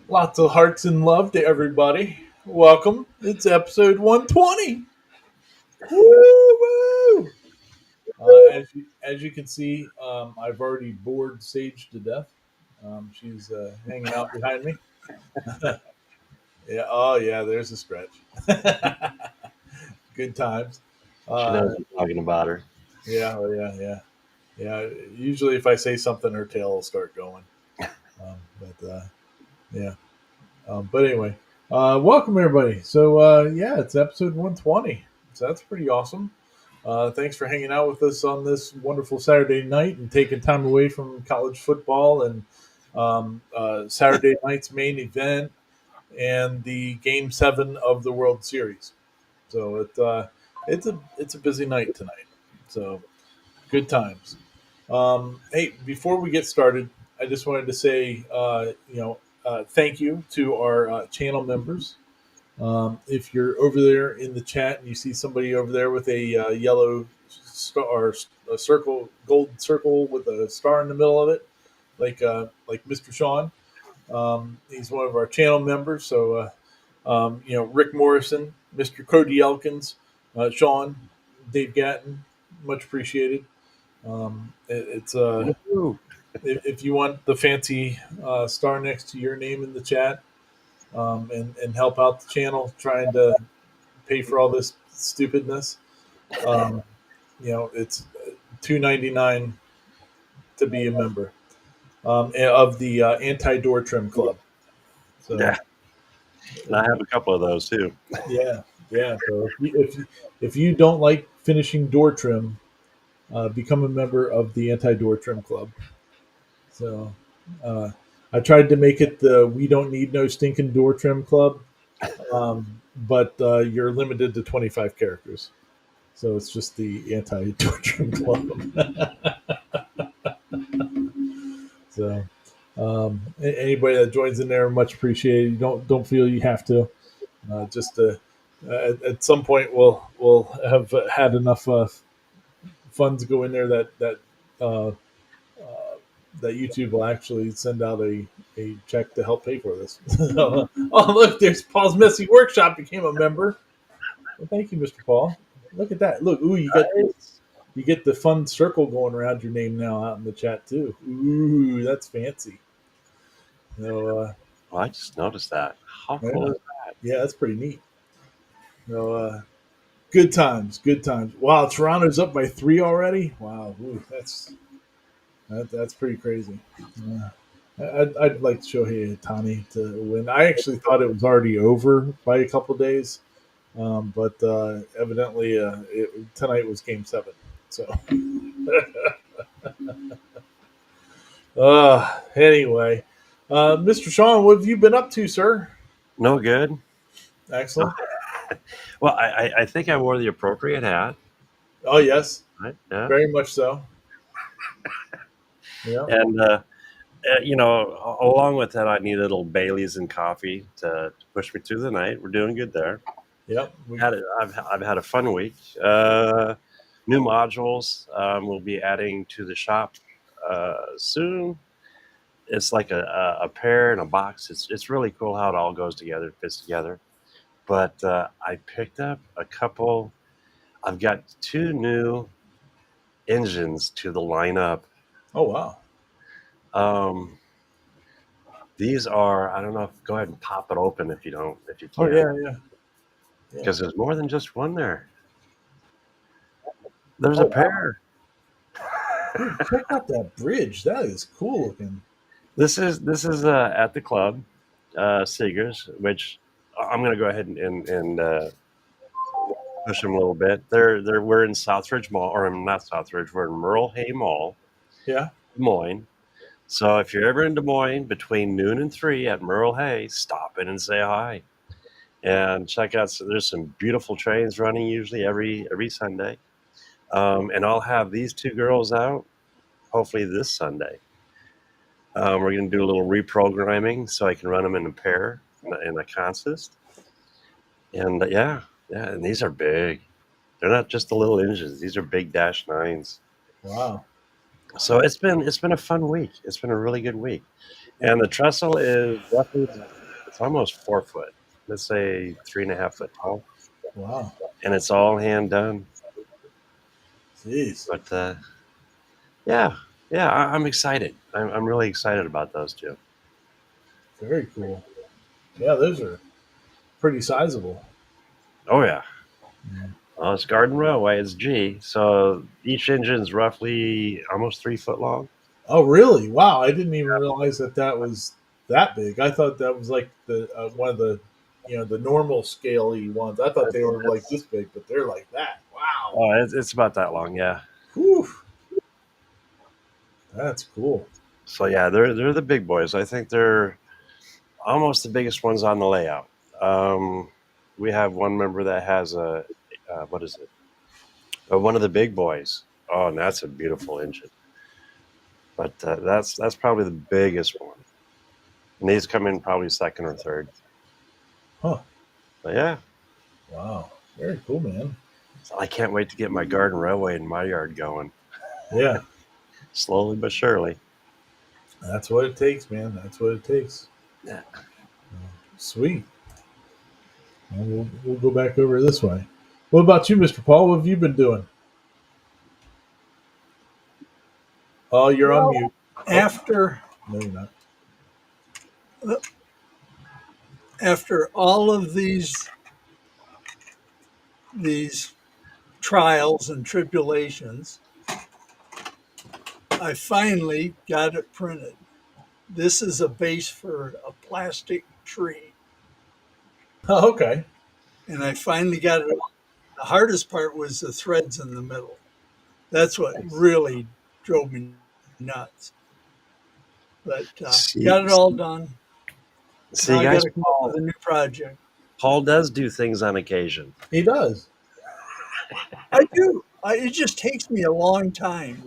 Lots of hearts and love to everybody. Welcome. It's episode 120. Woo woo! As you can see, I've already bored Sage to death. She's hanging out behind me. Yeah. Oh yeah. There's a stretch. Good times. She Uh, knows I'm talking about her. yeah. Oh yeah. Yeah. Yeah. Usually, if I say something, her tail will start going. But yeah. But anyway, welcome everybody. So yeah, it's episode 120. So that's pretty awesome. Thanks for hanging out with us on this wonderful Saturday night and taking time away from college football and Saturday night's main event and the Game 7 of the World Series. So it's a busy night tonight. So good times. Hey, before we get started, I just wanted to say, thank you to our channel members. If you're over there in the chat and you see somebody over there with a yellow star or a circle, gold circle with a star in the middle of it, like Mr. Sean, he's one of our channel members. So, Rick Morrison, Mr. Cody Elkins, Sean, Dave Gatton, much appreciated. It's Woohoo. if you want the fancy star next to your name in the chat, and help out the channel trying to pay for all this stupidness, um, it's $2.99 to be a member of the anti door trim club. So Yeah, and I have a couple of those too. yeah, yeah. So if you don't like finishing door trim, become a member of the anti door trim club. So uh, I tried to make it the "We Don't Need No Stinking Door Trim Club," but you're limited to 25 characters. So it's just the anti door trim club. So anybody that joins in there, much appreciated. You don't feel you have to. Just at some point, we'll have had enough funds go in there uh, that YouTube will actually send out a check to help pay for this. Oh, look, there's Paul's Messy Workshop became a member. Well, thank you, Mr. Paul. Look at that. Look, ooh, Nice. you get the fun circle going around your name now out in the chat too. Ooh, that's fancy. So, Well, I just noticed that. How yeah, cool is yeah, that's pretty neat. So, good times, good times. Wow, Toronto's up by 3 already. Wow, ooh, that's pretty crazy. Yeah. I'd like Shohei Ohtani to win. I actually thought it was already over by a couple days, but evidently tonight was Game 7. So, anyway, Mr. Sean, what have you been up to, sir? no good? Excellent. Well, I think I wore the appropriate hat, Oh, yes, right? Yeah, very much so. Yeah, and along with that, I need a little Bailey's and coffee to push me through the night. We're doing good there. yep. I've had a fun week. New modules we'll be adding to the shop soon. It's like a pair in a box. It's really cool how it all goes together, fits together. But I picked up a couple. I've got two new engines to the lineup. Oh, wow. Um, these are, I don't know. Go ahead and pop it open if you Oh, can, yeah, yeah, yeah. because there's more than just one there. There's Oh, a wow. pair. Dude, check out that bridge. That is cool looking. This is at the club, Seegers, which I'm going to go ahead and push them a little bit. We're in Southridge Mall, or not Southridge. We're in Merle Hay Mall, Yeah. Des Moines. So if you're ever in Des Moines between noon and 3 at Merle Hay, stop in and say hi, and check out. So there's some beautiful trains running usually every Sunday, and I'll have these two girls out hopefully this Sunday. We're going to do a little reprogramming so I can run them in a pair in a consist. And yeah, and these are big. They're not just the little engines. These are big -9s. Wow. So it's been a fun week. It's been a really good week. And the trestle is roughly, it's almost 4 foot. Let's say 3.5 foot tall. Wow. And it's all hand done. Jeez. But yeah, I'm excited. I'm really excited about those two. Very cool. Yeah, those are pretty sizable. Oh yeah. Yeah. Well, it's Garden Railway. It's G. So each engine's roughly almost 3 foot long. Oh, really? Wow. I didn't even realize that that was that big. I thought that was like the one of the the normal scaly ones. I thought they were like It's, this big, but they're like that. Wow. oh, it's about that long. Yeah. Whew. That's cool. So yeah, they're the big boys. I think they're almost the biggest ones on the layout. Um, we have one member that has a what is it? One of the big boys. Oh, and that's a beautiful engine. But that's probably the biggest one. And these come in probably second or third. Huh. But yeah, Wow. Very cool, man. I can't wait to get my garden railway in my yard going. Yeah. Slowly but surely. That's what it takes, man. That's what it takes. Yeah. Sweet. Well, we'll go back over this way. What about you, Mr. Paul? What have you been doing? Oh, you're on Well, mute. Oh, after no, you're not. after all of these trials and tribulations, I finally got it printed. This is a base for a plastic tree, Oh, okay. and I finally got it. The hardest part was the threads in the middle. That's what Nice. really drove me nuts. But See, got it all done. Now see, I got guys, to come up with a new project. Paul does do things on occasion. He does. I do. It just takes me a long time.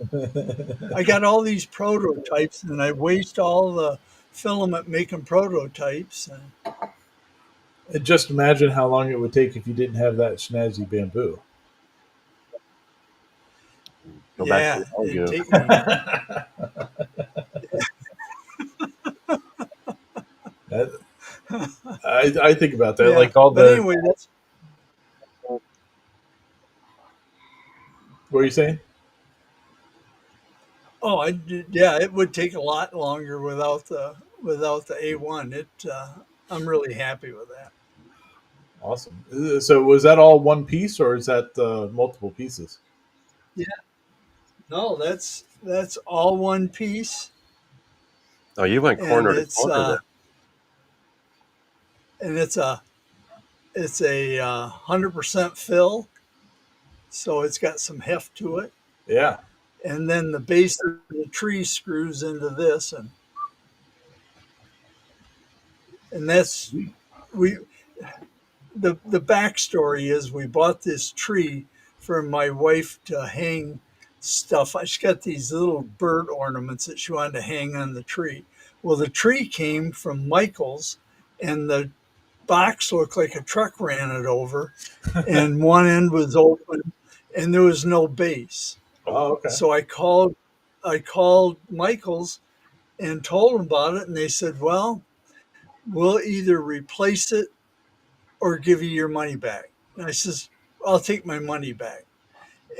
I got all these prototypes and I waste all the filament making prototypes. And just imagine how long it would take if you didn't have that snazzy bamboo. Go back to Yeah, the old it'd you. take me. That, I think about that. Yeah, Like all but the. anyway, that's. What are you saying? Oh, yeah, it would take a lot longer without the A1. I'm really happy with that. Awesome. So was that all one piece or is that multiple pieces? Yeah, no, that's all one piece, Oh, you went and corner to it's corner uh, there. and it's a 100% fill, so it's got some heft to it. Yeah. And then the base of the tree screws into this, and that's we the backstory is we bought this tree for my wife to hang stuff. She's got these little bird ornaments that she wanted to hang on the tree. Well, the tree came from Michael's, and the box looked like a truck ran it over, and one end was open, and there was no base. Oh, okay. So I called Michael's and told them about it, and they said, "Well, we'll either replace it or give you your money back." And I says, "I'll take my money back."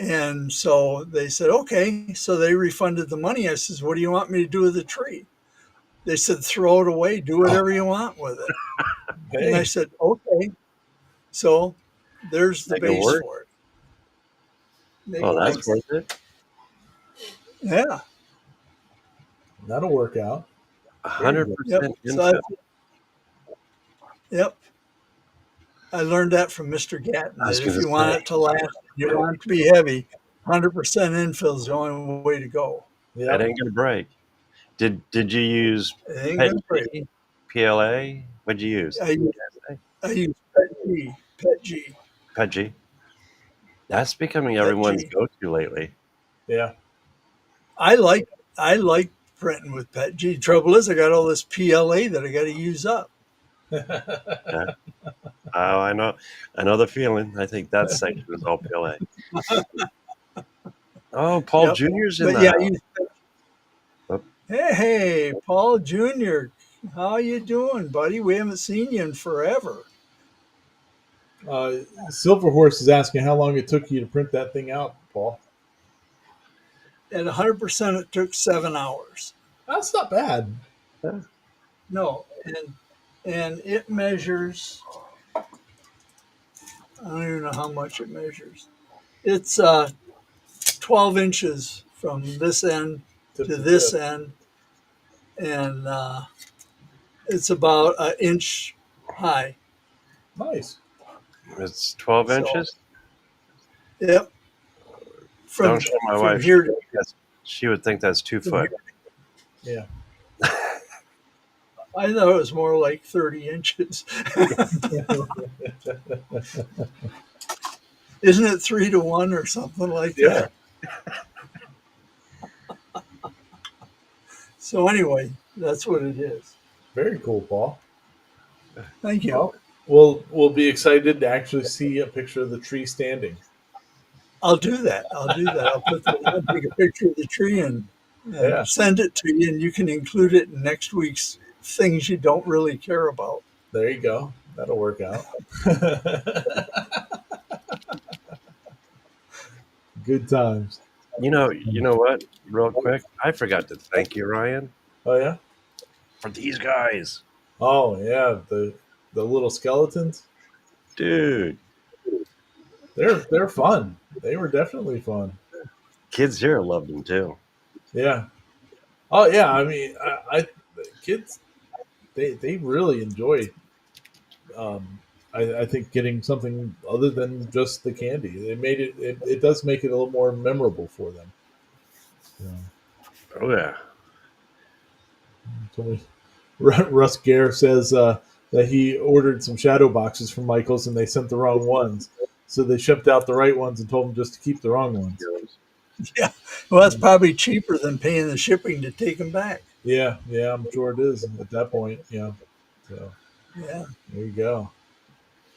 And so they said, "Okay." So they refunded the money. I says, "What do you want me to do with the tree?" They said, "Throw it away. Do whatever you want with it." And I Hey, said, "Okay." So there's the Make it base work. for it. Make Oh, it that's work. nice. worth it. Yeah. That'll work out. Very hundred good. Yep. percent So I, infill. yep. I learned that from Mr. Gatton I was that if going to you want say it to last, you want it to be heavy, 100% infill is the only way to go. that Yep. ain't going to break. Did you use It ain't PET gonna break. G, PLA? What'd you use? I use, I use PET G. That's becoming Pet everyone's G. go-to lately. Yeah. I like I like printing with Pet G. Trouble is, I got all this PLA that I got to use up. Yeah. Oh, I know the feeling. I think that section is all PLA. Oh, Paul Yep. Jr.'s in But the yeah, house. Oh, Hey, Paul Jr., how you doing, buddy? We haven't seen you in forever. Silver Horse is asking how long it took you to print that thing out, Paul. At 100%, it took 7 hours. That's not bad. No, and it measures. I don't even know how much it measures. It's 12 inches from this end Tip to to this tip. end, and it's about an inch high. Nice. It's 12 So, inches. yep, Don't from show my from wife. here to She would think that's 2 from here. foot. Yeah. I thought it was more like 30 inches. Isn't it 3-to-1 or something like Yeah. that? So anyway, that's what it is. Very cool, Paul. Thank you. Well, we'll be excited to actually see a picture of the tree standing. I'll do that. I'll take a picture of the tree and Yeah. send it to you, and you can include it in next week's things you don't really care about. There you go. That'll work out. Good times. You know what? Real quick, I forgot to thank you, Ryan, Oh yeah. for these guys, Oh yeah. The little skeletons. dude. They're fun. They were definitely fun. Kids here loved them too. Yeah. Oh yeah. I mean, I the kids they really enjoy. Um, I think getting something other than just the candy. It made it does make it a little more memorable for them. Yeah. Oh yeah. So Russ Gare says that he ordered some shadow boxes from Michaels and they sent the wrong ones. So they shipped out the right ones and told him just to keep the wrong ones. Yeah, well, that's probably cheaper than paying the shipping to take them back. Yeah, I'm sure it is at that point. Yeah. So Yeah. there you go.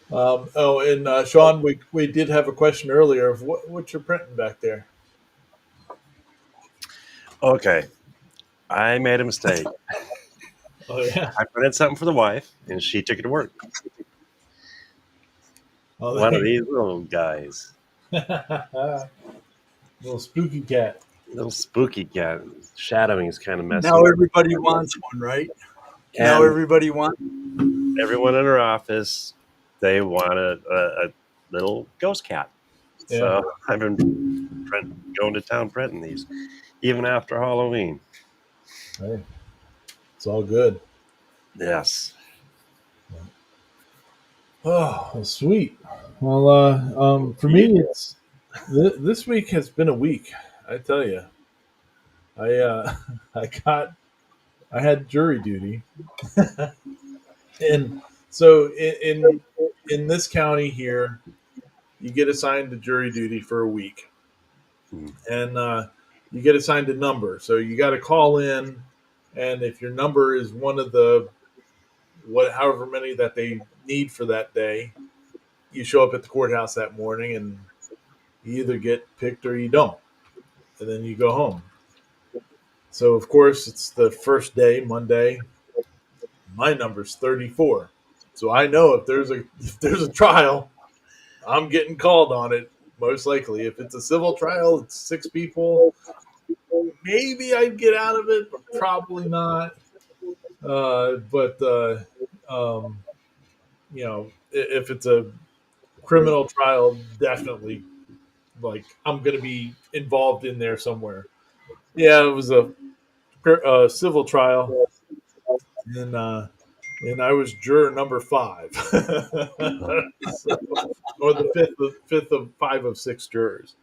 And Sean, we did have a question earlier of what you're printing back there. Okay, I made a mistake. Oh yeah. I printed something for the wife, and she took it to work. Oh, One of these little guys, little spooky cat. little spooky cat. Shadowing is kind of messy. Now everybody wants one, right? Now And everybody wants. everyone in her office, they want a little ghost cat. Yeah. So I've been going to town printing these, even after Halloween. Hey, it's all good. Yes. Oh, sweet. Well, for me, it's this week has been a week. I tell you, I I had jury duty, and so in this county here, you get assigned to jury duty for a week, and you get assigned a number. So you got to call in, and if your number is one of the however many that they need for that day, you show up at the courthouse that morning, and you either get picked or you don't, and then you go home. So of course it's the first day, Monday. My number's 34, so I know if there's a trial, I'm getting called on it. Most likely, if it's a civil trial, it's 6 people. Maybe I'd get out of it, but probably not. But if it's a criminal trial, definitely, like, I'm going to be involved in there somewhere. Yeah, it was a civil trial, and I was juror number 5, so, or the fifth of 5 of 6 jurors,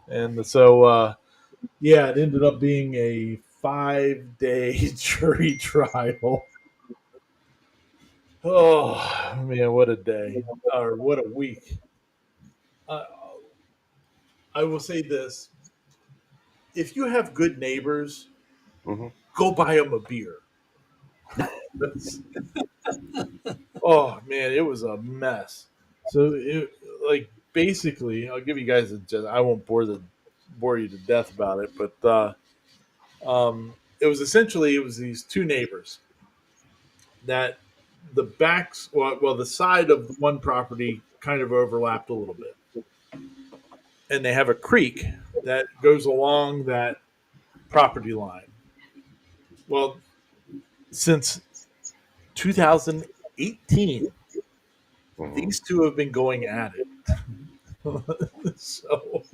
and so yeah, it ended up being a 5-day jury trial. Oh man, what a day, or what a week! Uh, I will say this: if you have good neighbors, Mm-hmm. go buy them a beer. Oh man, it was a mess. So like, basically, I'll give you guys I won't bore you to death about it, but it was these two neighbors that the side of the one property kind of overlapped a little bit, and they have a creek that goes along that property line. Well, since 2018, Mhm. these two have been going at it. So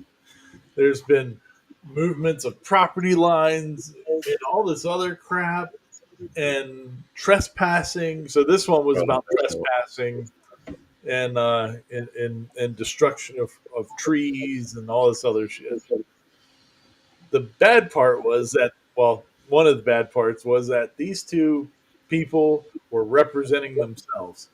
there's been movements of property lines and all this other crap and trespassing. So this one was about trespassing and destruction of trees and all this other shit. The bad part was that, well, one of the bad parts was that these two people were representing themselves.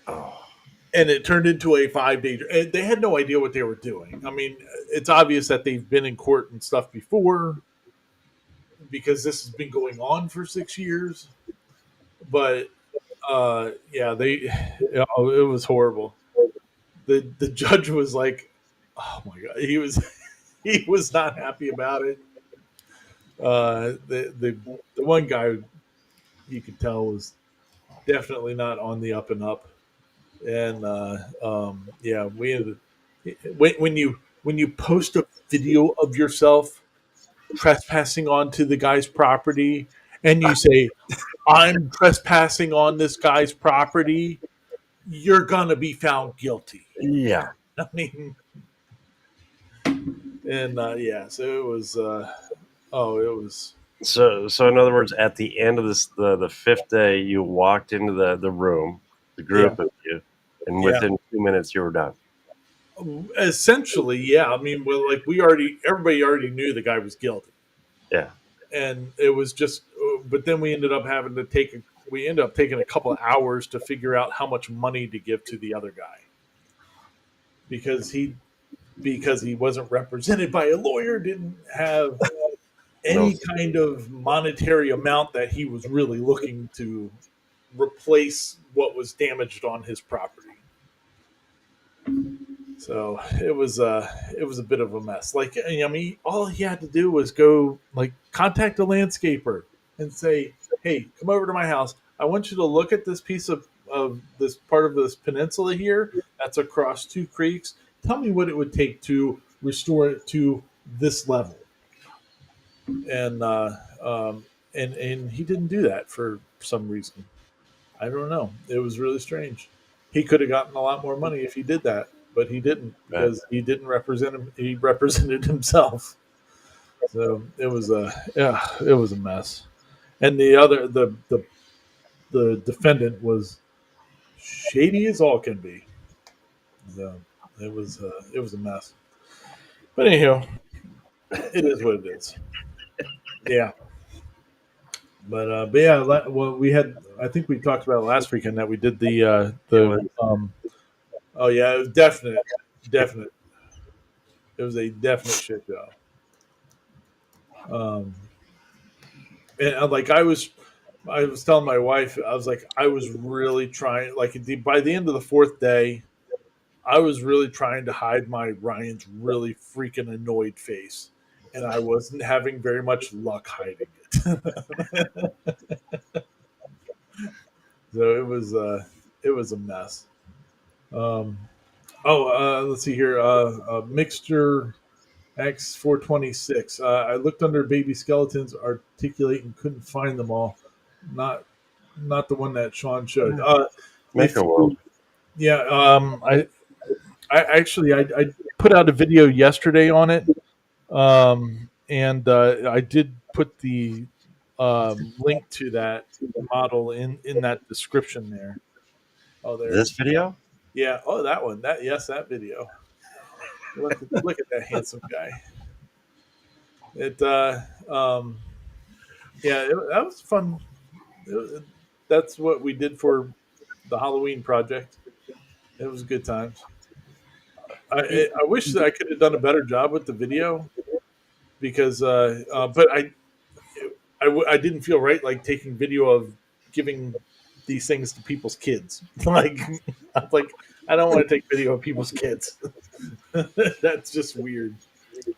Oh, And it turned into a 5 day. And they had no idea what they were doing. I mean, it's obvious that they've been in court and stuff before because this has been going on for 6 years. But yeah, it was horrible. The judge was like, oh my god, he was not happy about it. The one guy you could tell was definitely not on the up and up, and yeah, we ended, when you post a video of yourself trespassing onto the guy's property and you say, I'm trespassing on this guy's property, you're gonna be found guilty. yeah. I mean, and yeah, so it was. It was. So in other words, at the end of the fifth day, you walked into the room, the Yeah, group of you, and yeah. within 2 minutes you were done. Essentially, yeah. I mean, well, like everybody already knew the guy was guilty, Yeah. and it was just. But then we ended up having to we ended up taking a couple of hours to figure out how much money to give to the other guy because he wasn't represented by a lawyer, didn't have No. any kind of monetary amount that he was really looking to replace what was damaged on his property. So it was a bit of a mess. Like, I mean, all he had to do was go like contact a landscaper and say, "Hey, come over to my house. I want you to look at this piece of this part of this peninsula here that's across two creeks. Tell me what it would take to restore it to this level." And and he didn't do that for some reason. I don't know. It was really strange. He could have gotten a lot more money if he did that, but he didn't because he didn't represent him. He represented himself. So it was a mess. And the defendant was shady as all can be. So it was a mess. But anyhow, it is what it is. Yeah. But yeah, well, we had. I think we talked about it last weekend that we did the. Oh yeah, it was definite. It was a definite shit show. Um, and like I was telling my wife, I was like, I was really trying. Like by the end of the fourth day, I was really trying to hide my Ryan's really freaking annoyed face, and I wasn't having very much luck hiding it. So it was a mess. Um, let's see here. Mixture X426. I looked under baby skeletons, articulate, and couldn't find them all. Not not the one that Sean showed. Make If a world. yeah, I actually I put out a video yesterday on it, and I did put the link to that model in that description there. Oh, there. This video? Yeah. Oh, that one. That video. Look at that handsome guy. It yeah, that was fun. That's what we did for the Halloween project. It was good times. I wish that I could have done a better job with the video because, but I didn't feel right like taking video of giving these things to people's kids. Like, I'm like, I don't want to take video of people's kids. That's just weird.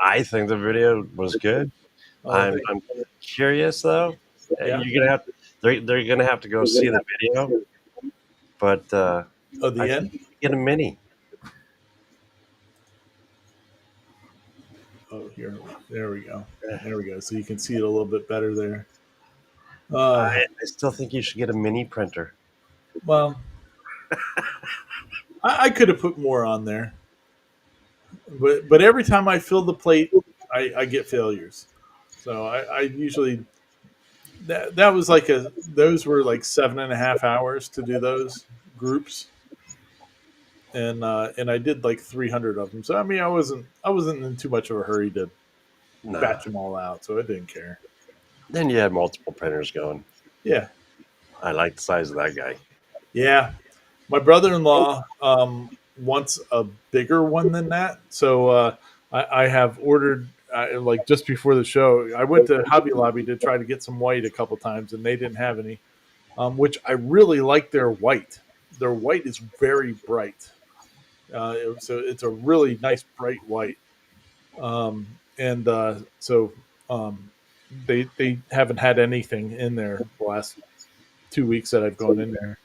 I think the video was good. I think, I'm curious though. yeah. You're gonna have they're gonna have to go see the video, but Oh, the I think end. you should get a mini. Oh, here. There we go. There we go. So you can see it a little bit better there. I still think you should get a mini printer. Well, I could have put more on there, but every time I fill the plate, I get failures. So I usually that was like those were like 7.5 hours to do those groups, and I did like 300 of them. So I mean, I wasn't in too much of a hurry to Nah. batch them all out, so I didn't care. Then you had multiple printers going. Yeah, I like the size of that guy. yeah. My brother-in-law wants a bigger one than that, so I have ordered. Like just before the show, I went to Hobby Lobby to try to get some white a couple times, and they didn't have any. Which I really like their white. Their white is very bright, so it's a really nice bright white. And so they haven't had anything in there the last 2 weeks that I've gone in there.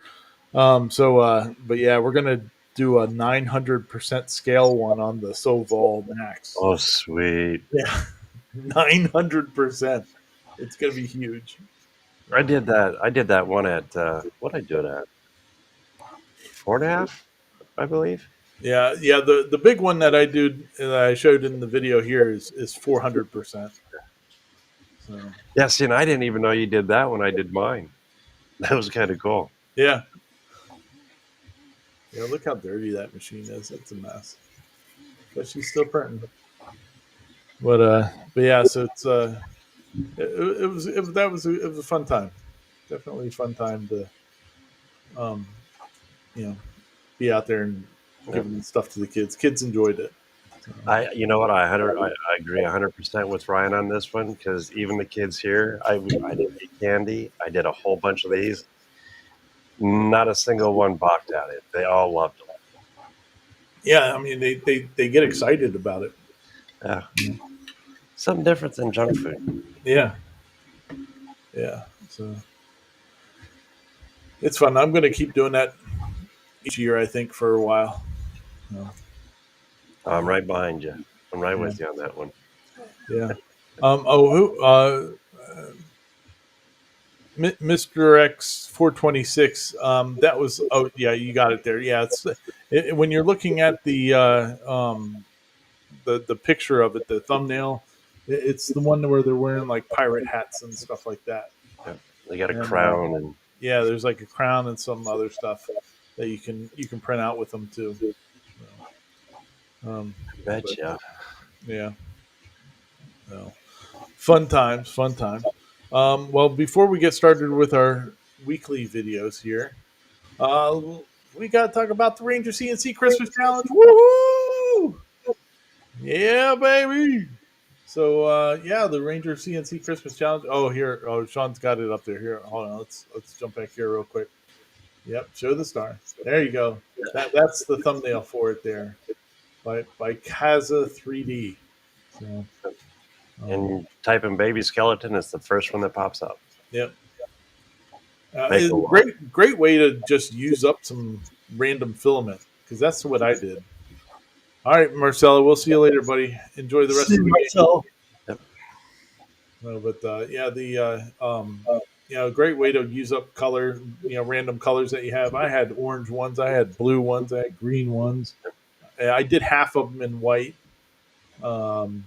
But yeah, we're gonna do a 900% scale one on the Soval Max. Oh, sweet. Yeah, 900%. It's gonna be huge. I did that. I did that one at what I do it at 4.5, I believe. Yeah, yeah. The big one that I do that I showed in the video here is 400%. So Yeah, see, and I didn't even know you did that when I did mine. That was kind of cool. yeah, yeah. Look how dirty that machine is. It's a mess, but she's still printing. But yeah. So it was a fun time. Definitely a fun time to um you know be out there and Yeah. giving stuff to the kids. Kids enjoyed it. So, You know what, I agree 100% with Ryan on this one because even the kids here, I did make candy. I did a whole bunch of these. Not a single one balked at it. They all loved them. yeah, I mean they get excited about it. Yeah, something different than junk food. Yeah, yeah. So it's fun. I'm going to keep doing that each year. I think for a while. So, I'm right behind you. I'm right yeah, with you on that one. yeah. Who? Mr. X 426. That was. Oh, yeah. You got it there. Yeah. When you're looking at the picture of it, the thumbnail. It's the one where they're wearing like pirate hats and stuff like that. Yeah. They got a And crown and yeah, there's like a crown and some other stuff that you can print out with them too. So, betcha. yeah. No. Fun times, fun times. Well, before we get started with our weekly videos here, uh, we got to talk about the Ranger CNC Christmas Challenge. Woohoo! Yeah, baby. So yeah, the Ranger CNC Christmas Challenge. Oh, here. Oh, Sean's got it up there. Here, hold on. Let's jump back here real quick. Yep, show the star. There you go. That's the thumbnail for it there, by Kaza 3D. So, And type in baby skeleton, it's the first one that pops up. yep. Make It's a a lot. great way to just use up some random filament because that's what I did. All right, Marcella, we'll see you later, buddy. Enjoy the rest See of the game. myself. Yep. No, but yeah, great way to use up color, random colors that you have. I had orange ones, I had blue ones, I had green ones. I did half of them in white, um,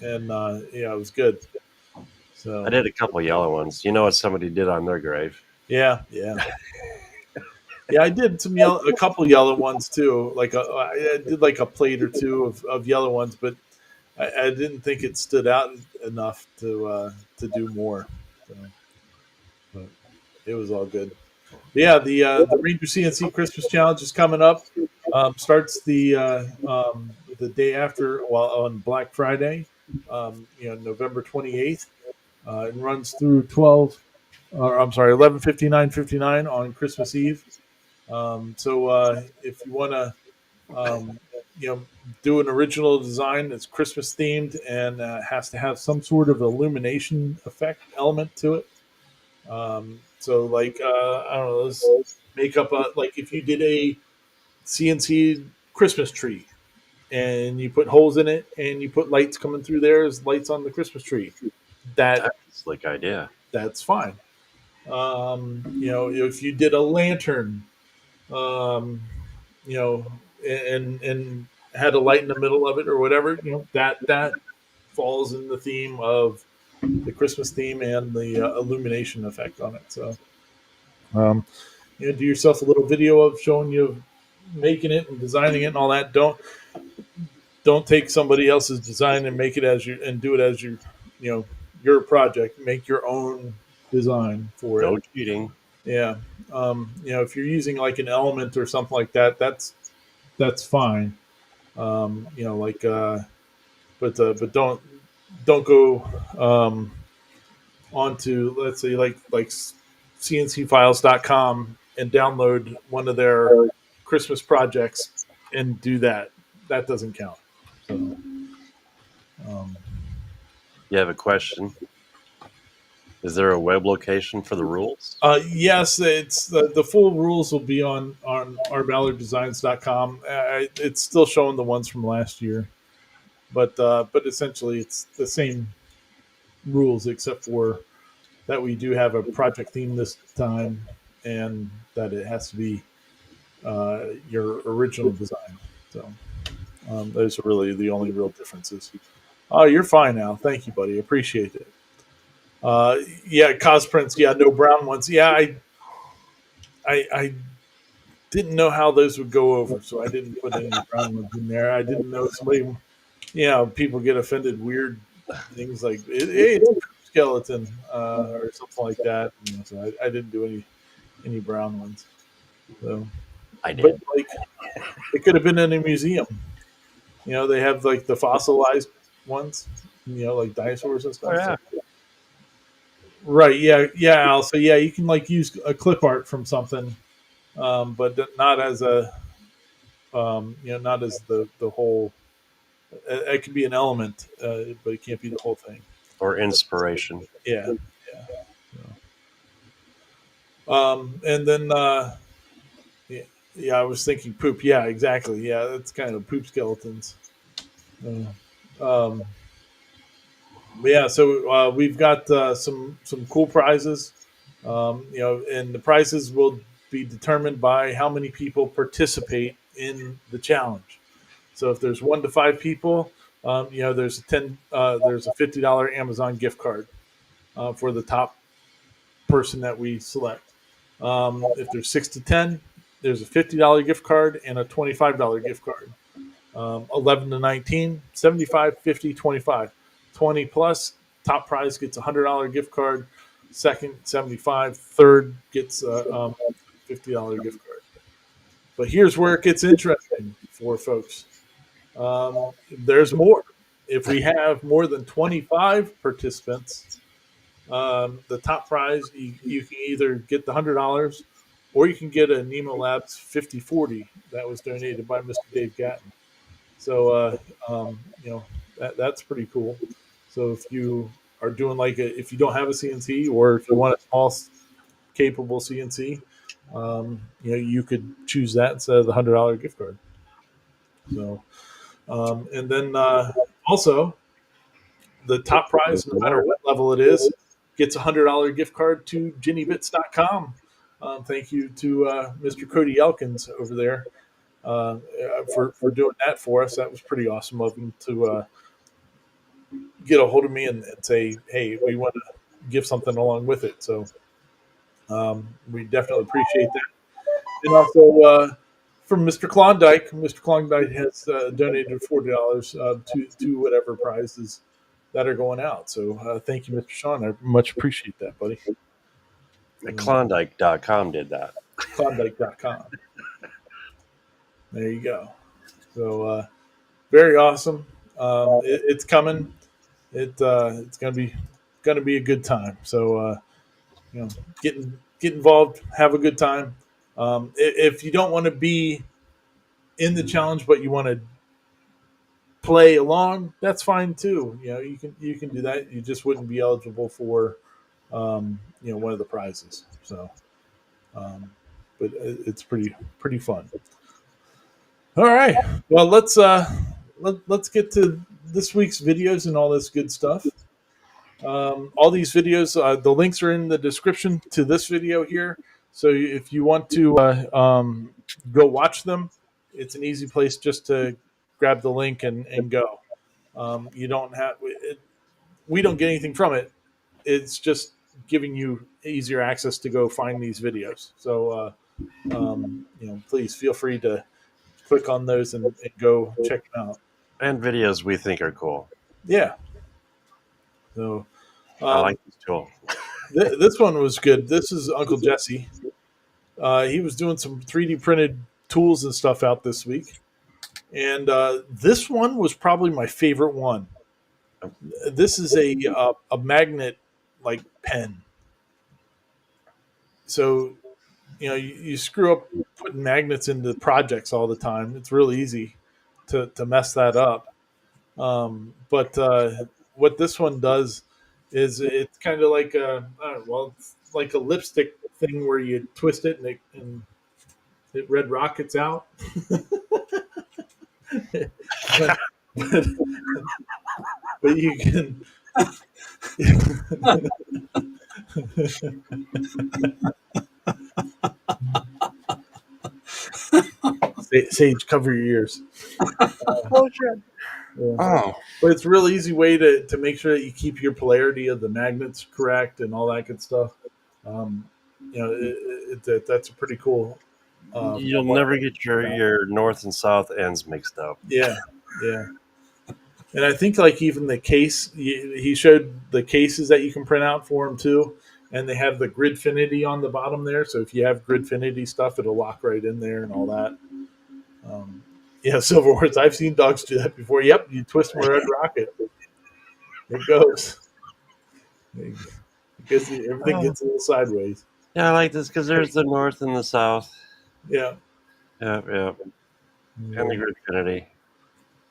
and yeah, it was good. So I did a couple yellow ones. You know what somebody did on their grave? yeah, yeah, yeah. I did a couple yellow ones too. I did like a plate or two of yellow ones, but I didn't think it stood out enough to do more. So, but it was all good. But yeah, the Ranger CNC Christmas Challenge is coming up. Starts the day after, well, on Black Friday, November 28th. It runs through 11:59:59 on Christmas Eve. So if you want to do an original design that's Christmas themed and has to have some sort of illumination effect element to it. So like I don't know, let's make up a like if you did a CNC Christmas tree and you put holes in it and you put lights coming through there as lights on the Christmas tree. That That's a slick idea. that's fine. If you did a lantern, um, and had a light in the middle of it or whatever, that falls in the theme of the Christmas theme and the illumination effect on it. So, um, do yourself a little video of showing you making it and designing it and all that. Don't take somebody else's design and make it as you and do it as your project. Make your own design for it. No cheating. Yeah. If you're using like an element or something like that, that's fine. But don't go onto, let's say, like cncfiles.com and download one of their Christmas projects and do that. That doesn't count. So, You have a question? Is there a web location for the rules? yes, it's the full rules will be on ourballarddesigns.com. It's still showing the ones from last year, but essentially it's the same rules except for that we do have a project theme this time and that it has to be your original design. So those are really the only real differences. Oh, you're fine now. Thank you, buddy. Appreciate it. Yeah, Cosprints. Yeah, no brown ones. Yeah, I didn't know how those would go over, so I didn't put any brown ones in there. I didn't know somebody. People get offended. Weird things like hey, it's a skeleton or something like that. So I didn't do any brown ones. So, I did. but like it could have been in a museum. They have like the fossilized ones. Like dinosaurs and stuff. Oh, yeah. So, right. Yeah. Yeah. Al. So yeah, you can like use a clip art from something, but not as a not as the whole. It could be an element, but it can't be the whole thing. Or inspiration. Yeah. Yeah. And then yeah, I was thinking poop. Yeah, exactly. Yeah, that's kind of poop skeletons. Um, but yeah, so we've got some cool prizes. And the prizes will be determined by how many people participate in the challenge. So if there's 1 to 5 people, there's a $50 Amazon gift card for the top person that we select. If there's 6 to 10, there's a $50 gift card and a $25 gift card. 11 to 19, 75, 50, 25. 20 plus, top prize gets a $100 gift card. Second, 75. Third gets a $50 gift card. But here's where it gets interesting for folks. There's more. If we have more than 25 participants, the top prize, you can either get the $100 or you can get a Nemo Labs 5040 that was donated by Mr. Dave Gatton. So, that's pretty cool. So if you are doing if you don't have a CNC or if you want a small capable CNC, you could choose that instead of the $100 gift card. So, and then also the top prize, no matter what level it is, gets a $100 gift card to ginnybits.com. Thank you to Mr. Cody Elkins over there for doing that for us. That was pretty awesome of him to get a hold of me and say, hey, we want to give something along with it. So we definitely appreciate that. And also from Mr. Klondike. Mr. Klondike has donated $40 to whatever prizes that are going out. So thank you, Mr. Sean. I much appreciate that, buddy. Klondike.com did that. Klondike.com. There you go. So very awesome. It's coming. It's gonna be a good time. So get involved, have a good time. If you don't want to be in the challenge, but you want to play along, that's fine too. You can do that. You just wouldn't be eligible for one of the prizes. So, but it's pretty fun. All right. Well, let's get to this week's videos and all this good stuff. All these videos, the links are in the description to this video here. So if you want to go watch them, it's an easy place just to grab the link and go. You don't have we don't get anything from it. It's just giving you easier access to go find these videos. So please feel free to click on those and go check them out. And videos we think are cool. Yeah. So I like this tool. This one was good. This is Uncle Jesse. He was doing some 3D printed tools and stuff out this week. And this one was probably my favorite one. This is a magnet like pen. So, you screw up putting magnets into projects all the time. It's really easy to mess that up. But what this one does is it's kind of like it's like a lipstick thing where you twist it and it red rockets out. but you can. Sage, cover your ears. Oh, shit. Yeah. Oh. But it's a real easy way to make sure that you keep your polarity of the magnets correct and all that good stuff. That's a pretty cool. You'll never get your north and south ends mixed up. Yeah. And I think like even the case, he showed the cases that you can print out for them too. And they have the Gridfinity on the bottom there. So if you have Gridfinity stuff, it'll lock right in there and all that. Silverworts. I've seen dogs do that before. Yep, you twist them a red rocket. It goes. Because everything gets a little sideways. Yeah, I like this because there's the north and the south. Yeah. Yeah. And the Gridfinity.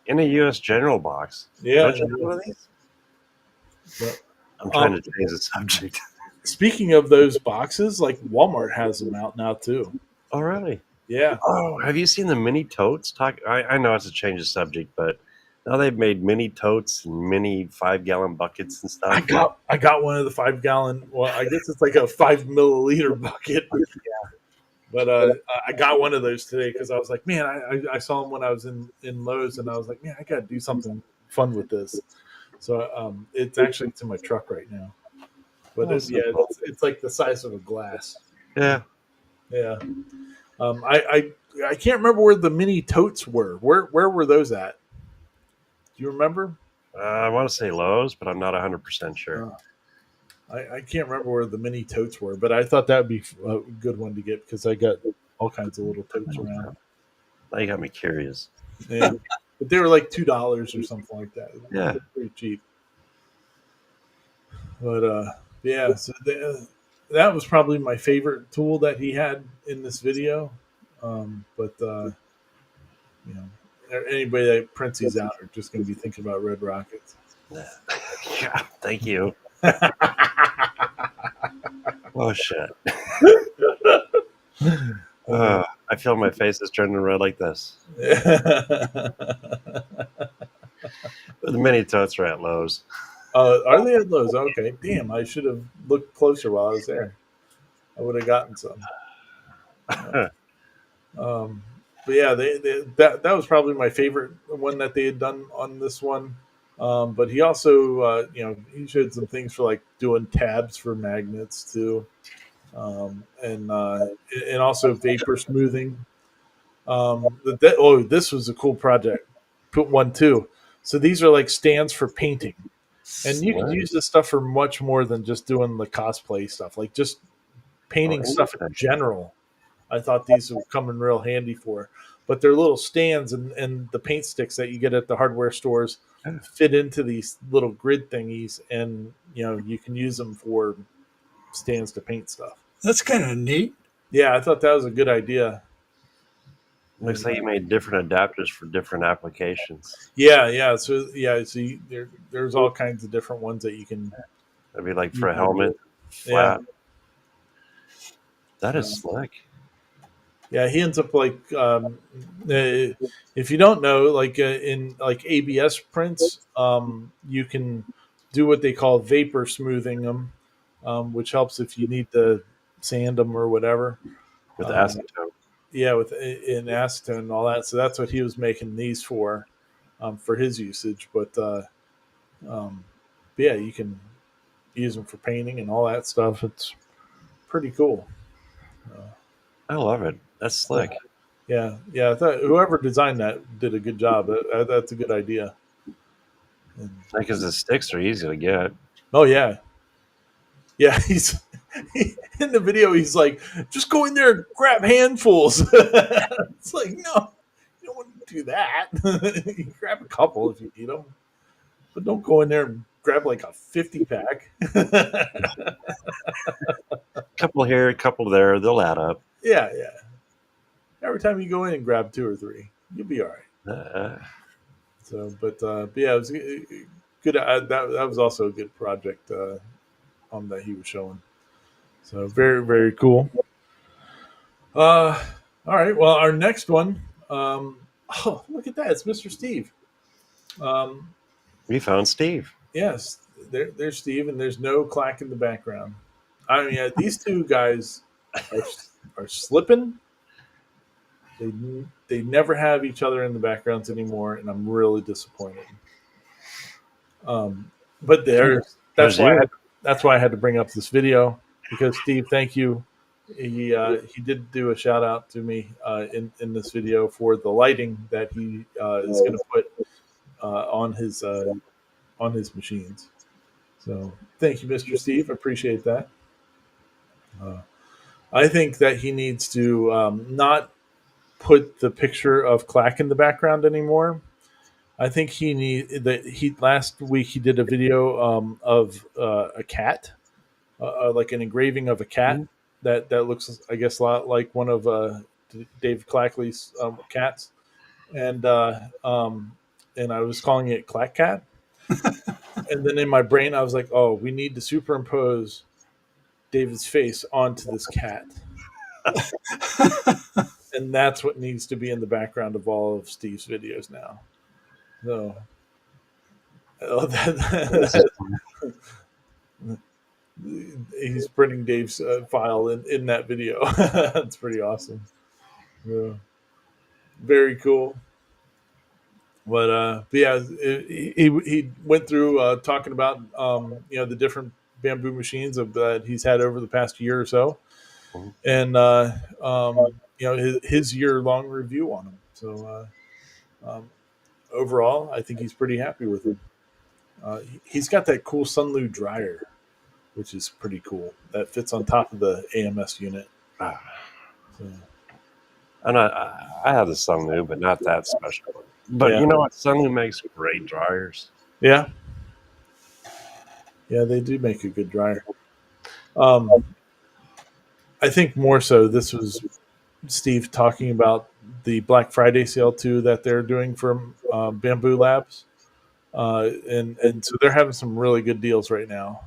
In a U.S. General box. Yeah. Don't you have one of these? Yeah. I'm trying to change the subject. Speaking of those boxes, like Walmart has them out now too. Oh, really? Yeah. Oh, have you seen the mini totes? I know it's a change of subject, but now they've made mini totes and mini 5-gallon buckets and stuff. I got one of the 5-gallon. Well, I guess it's like a 5 milliliter bucket. Yeah. But I got one of those today because I was like, man, I saw them when I was in Lowe's, and I was like, man, I got to do something fun with this. So it's actually in my truck right now. But it's like the size of a glass. Yeah. Yeah. I can't remember where the mini totes were. Where were those at? Do you remember? I want to say Lowe's, but I'm not 100% sure. I can't remember where the mini totes were, but I thought that would be a good one to get because I got all kinds of little totes around. Now you got me curious. Yeah. But they were like $2 or something like that. Yeah. They're pretty cheap. But so that was probably my favorite tool that he had in this video. Anybody that prints these out are just going to be thinking about red rockets. Yeah, thank you. Oh, shit. I feel my face is turning red like this. The mini totes are at Lowe's. Are they at Lowe's? Okay. Damn, I should have looked closer while I was there. I would have gotten some. But yeah, that was probably my favorite one that they had done on this one. But he also, he showed some things for like doing tabs for magnets too, and also vapor smoothing. This was a cool project. Put one too. So these are like stands for painting, and you can use this stuff for much more than just doing the cosplay stuff. Like just painting stuff in general. I thought these would come in real handy for. But they're little stands, and the paint sticks that you get at the hardware stores fit into these little grid thingies, and you can use them for stands to paint stuff. That's kind of neat. Yeah, I thought that was a good idea. Looks like you made different adapters for different applications. Yeah. So there's all kinds of different ones that you can. That'd be like You for a can do. helmet, Yeah. flat. That is slick. Yeah, he ends up like if you don't know, like in like ABS prints, you can do what they call vapor smoothing them, which helps if you need to sand them or whatever. With Um, acetone. yeah, with in acetone and all that. So that's what he was making these for his usage. Um, but yeah, you can use them for painting and all that stuff. It's pretty cool. Uh, I love it. That's slick. yeah. I thought whoever designed that did a good job. That's a good idea. And, Because the sticks are easy to get. oh yeah. In the video. He's like, just go in there and grab handfuls. It's like, no, you don't want to do that. You can grab a couple if you need them, but don't go in there and grab like a 50-pack. Couple here, a couple there. They'll add up. Yeah. Every time you go in and grab 2 or 3, you'll be all right. So, but yeah, it was good. That was also a good project that he was showing. So very cool. All right. Well, our next one. Oh, look at that! It's Mr. Steve. Um, We found Steve. yes, there's Steve, and there's no clack in the background. I mean, these two guys are are slipping. They they never have each other in the backgrounds anymore, and I'm really disappointed. But that's why I had to bring up this video because Steve, thank you. He did do a shout out to me in this video for the lighting that he is going to put on his machines. So thank you, Mr. Steve. Appreciate that. Uh, I think that he needs to not put the picture of Clack in the background anymore. I think he last week he did a video of a cat, like an engraving of a cat that looks, I guess, a lot like one of Dave Clackley's cats, and and I was calling it Clack Cat, and then in my brain I was like, oh, we need to superimpose David's face onto this cat, and that's what needs to be in the background of all of Steve's videos now. So. He's printing Dave's file in that video. That's pretty awesome. Yeah. Very cool. But yeah, he went through talking about the different bamboo machines that he's had over the past year or so, and his year long review on them. So overall, I think he's pretty happy with them. He's got that cool Sunlu dryer, which is pretty cool. That fits on top of the AMS unit. So. And I have the Sunlu, but not that special one. But Yeah. you know what? Sunlu makes great dryers. Yeah, they do make a good dryer. I think more so this was Steve talking about the Black Friday sale too that they're doing from Bamboo Labs, and so they're having some really good deals right now.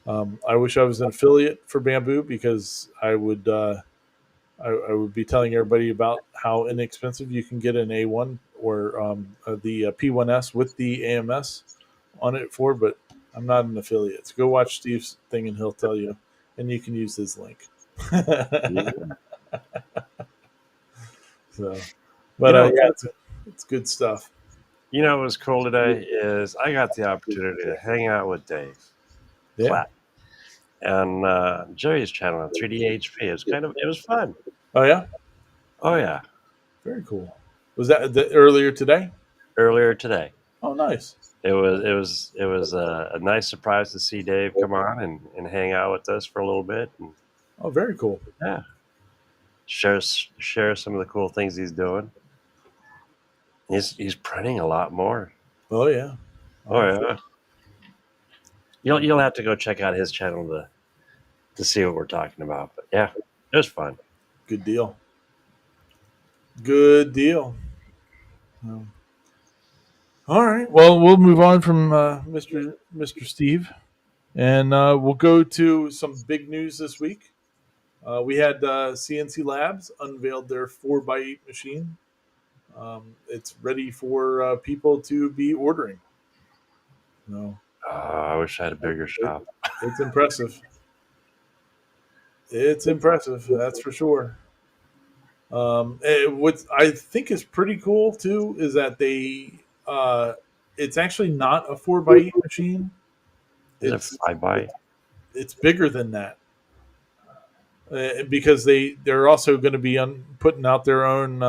I wish I was an affiliate for Bamboo because I would be telling everybody about how inexpensive you can get an A1 or the P1S with the AMS on it for, but I'm not an affiliate. So go watch Steve's thing and he'll tell you, and you can use his link. So, but yeah, it's good stuff. You know what was cool today is I got the opportunity to hang out with Dave. Yeah. Platt. And Jerry's channel on 3DHP. It was fun. Oh yeah. Oh yeah. Very cool. Was that earlier today? Earlier today. Oh, nice. It was a nice surprise to see Dave come on and hang out with us for a little bit. And, oh, very cool. Yeah. Share some of the cool things he's doing. He's printing a lot more. Oh yeah. Oh yeah. You'll have to go check out his channel to see what we're talking about. But yeah, it was fun. Good deal. Good deal. Um, all right. Well, we'll move on from Mr. Steve, and we'll go to some big news this week. We had CNC Labs unveiled their 4x8 machine. It's ready for people to be ordering. No, I wish I had a bigger shop. it's impressive. It's impressive, that's for sure. What I think is pretty cool too is that it's actually not a 4x8 machine. Is it It's 5 by? it's bigger than that because they're also going to be putting out their own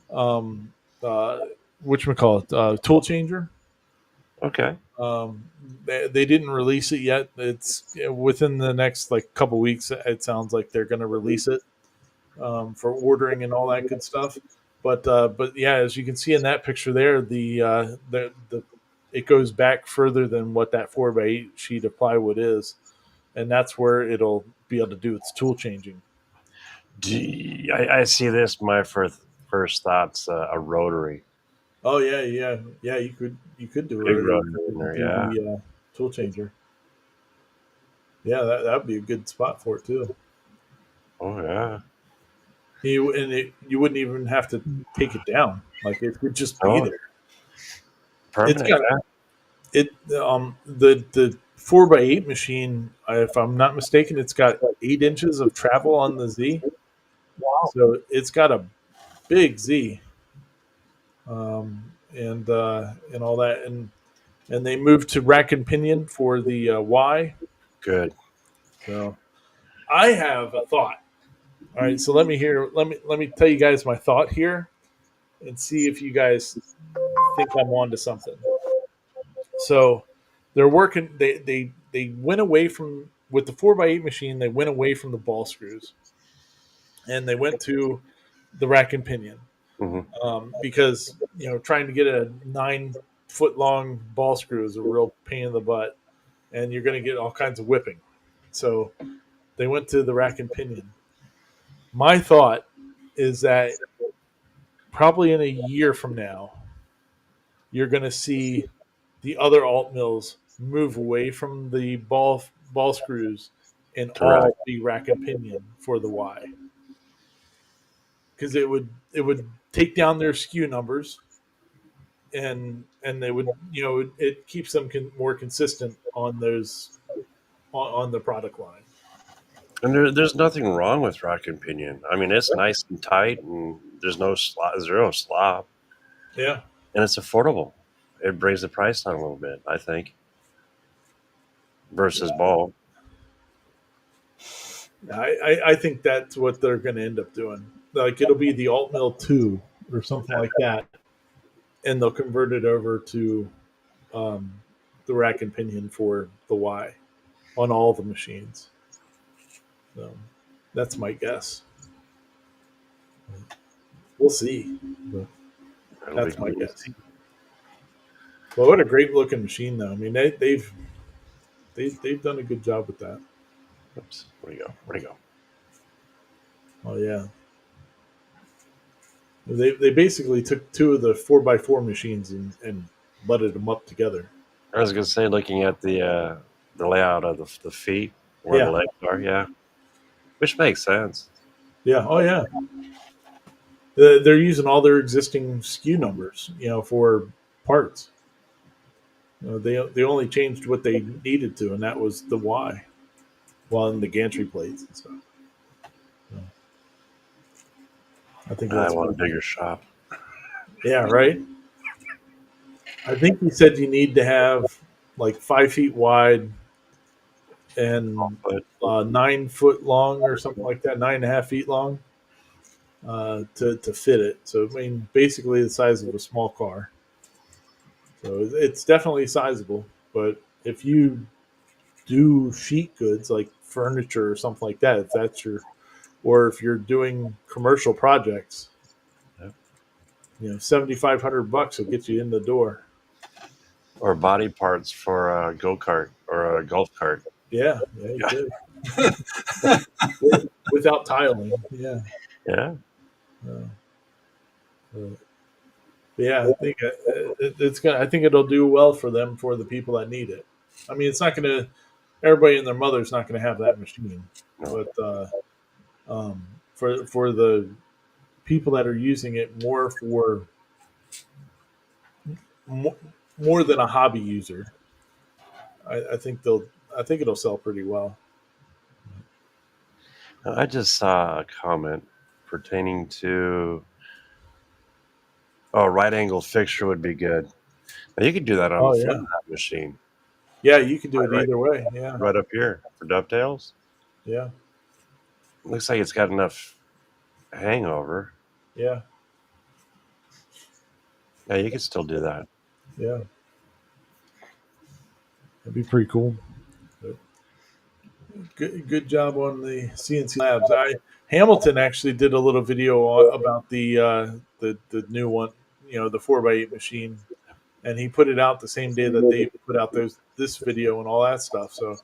um, uh, whatchamacallit, tool changer. Okay. Um, they didn't release it yet. It's within the next like couple weeks. It sounds like they're going to release it for ordering and all that good stuff. But yeah, as you can see in that picture there, the it goes back further than what that 4x8 sheet of plywood is, and that's where it'll be able to do its tool changing. I see this. My first thought's a rotary. Oh yeah, yeah, yeah. You could do Big it. You rotary in could there, do yeah. the tool changer. Yeah, that'd be a good spot for it too. Oh, yeah. You wouldn't even have to take it down. Like it would just be Oh, there. It's permanent, got yeah. it. The 4x8 machine, if I'm not mistaken, it's got 8 inches of travel on the Z. Wow. So it's got a big Z, and all that, and they moved to rack and pinion for the Y. Good. So I have a thought. All right, so let me tell you guys my thought here, and see if you guys think I'm onto something. So they're working. They went away from with the 4x8 machine. They went away from the ball screws, and they went to the rack and pinion Hmm. because trying to get a 9 foot long ball screw is a real pain in the butt, and you're going to get all kinds of whipping. So they went to the rack and pinion. My thought is that probably in a year from now, you're going to see the other alt mills move away from the ball screws and Correct. all be rack and pinion for the Y, because it would take down their SKU numbers, and they would it keeps them more consistent on those on the product line. And there's nothing wrong with rack and pinion. I mean, it's nice and tight, and there's no zero slop, Yeah, and it's affordable. It brings the price down a little bit, I think, versus ball. I think that's what they're going to end up doing. Like it'll be the alt mill 2 or something like that, and they'll convert it over to um, the rack and pinion for the Y on all the machines. So that's my guess. We'll see, but It'll be that's my cool. guess. Well, what a great looking machine, though. I mean, they've done a good job with that. Oops. Where'd he go? Where'd he go? Oh yeah, they basically took 2 of the 4x4 machines and butted them up together. I was gonna say, looking at the layout of the feet, where the Yeah, legs are, yeah, which makes sense. yeah, oh yeah. They're using all their existing SKU numbers, for parts. They only changed what they needed to, and that was the Y, well, in the gantry plates and stuff. So, I think I that's want a pretty cool. bigger shop. Yeah, right. I think you said you need to have like 5 feet wide and But 9 foot long or something like that, 9.5 feet long, to fit it. So I mean, basically the size of a small car. So it's definitely sizable. But if you do sheet goods like furniture or something like that, if that's your, or if you're doing commercial projects, yeah. $7,500 will get you in the door. Or body parts for a go-kart or a golf cart. Yeah, yeah, you Yeah. could. Without tiling. Yeah. Yeah. Uh, Yeah, I think it's gonna. I think it'll do well for them for the people that need it. I mean, it's not gonna. Everybody and their mother's not gonna have that machine, No. but for the people that are using it more for more, more than a hobby user, I think they'll. I think it'll sell pretty well. I just saw a comment pertaining to right angle fixture would be good. Now you could do that on the Oh front yeah, of that machine, yeah. You can do it right, either way. Yeah, right up here for dovetails. yeah, Looks like it's got enough hangover. yeah, Yeah, you could still do that. yeah. That'd be pretty cool. But good job on the CNC labs. Hamilton actually did a little video about the new one, the 4x8 machine, and he put it out the same day that they put out this video and all that stuff. So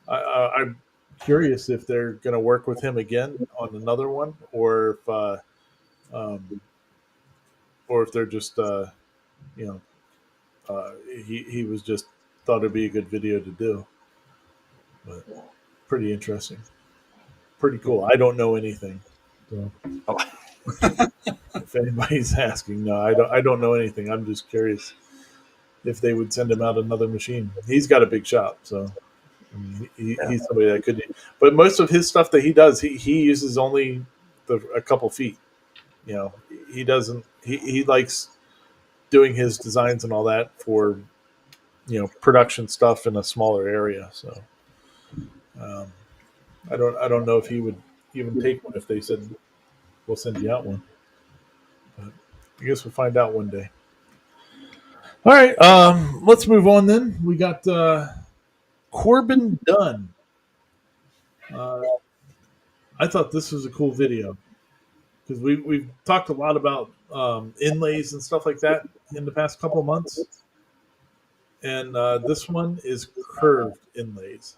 I'm curious if they're going to work with him again on another one, um, or if they're just you know he was just thought it'd be a good video to do. But pretty interesting, pretty cool. I don't know anything. So Oh, if anybody's asking, no, I don't know anything. I'm just curious if they would send him out another machine. He's got a big shop, so I mean, yeah. he's somebody that could. But most of his stuff that he does, he uses only a couple feet. He doesn't. He likes doing his designs and all that for production stuff in a smaller area. So um, I don't know if he would even take one if they said we'll send you out one. But I guess we'll find out one day. All right, let's move on then. We got Corbin Dunn. Uh, I thought this was a cool video because we've talked a lot about inlays and stuff like that in the past couple of months, and this one is curved inlays.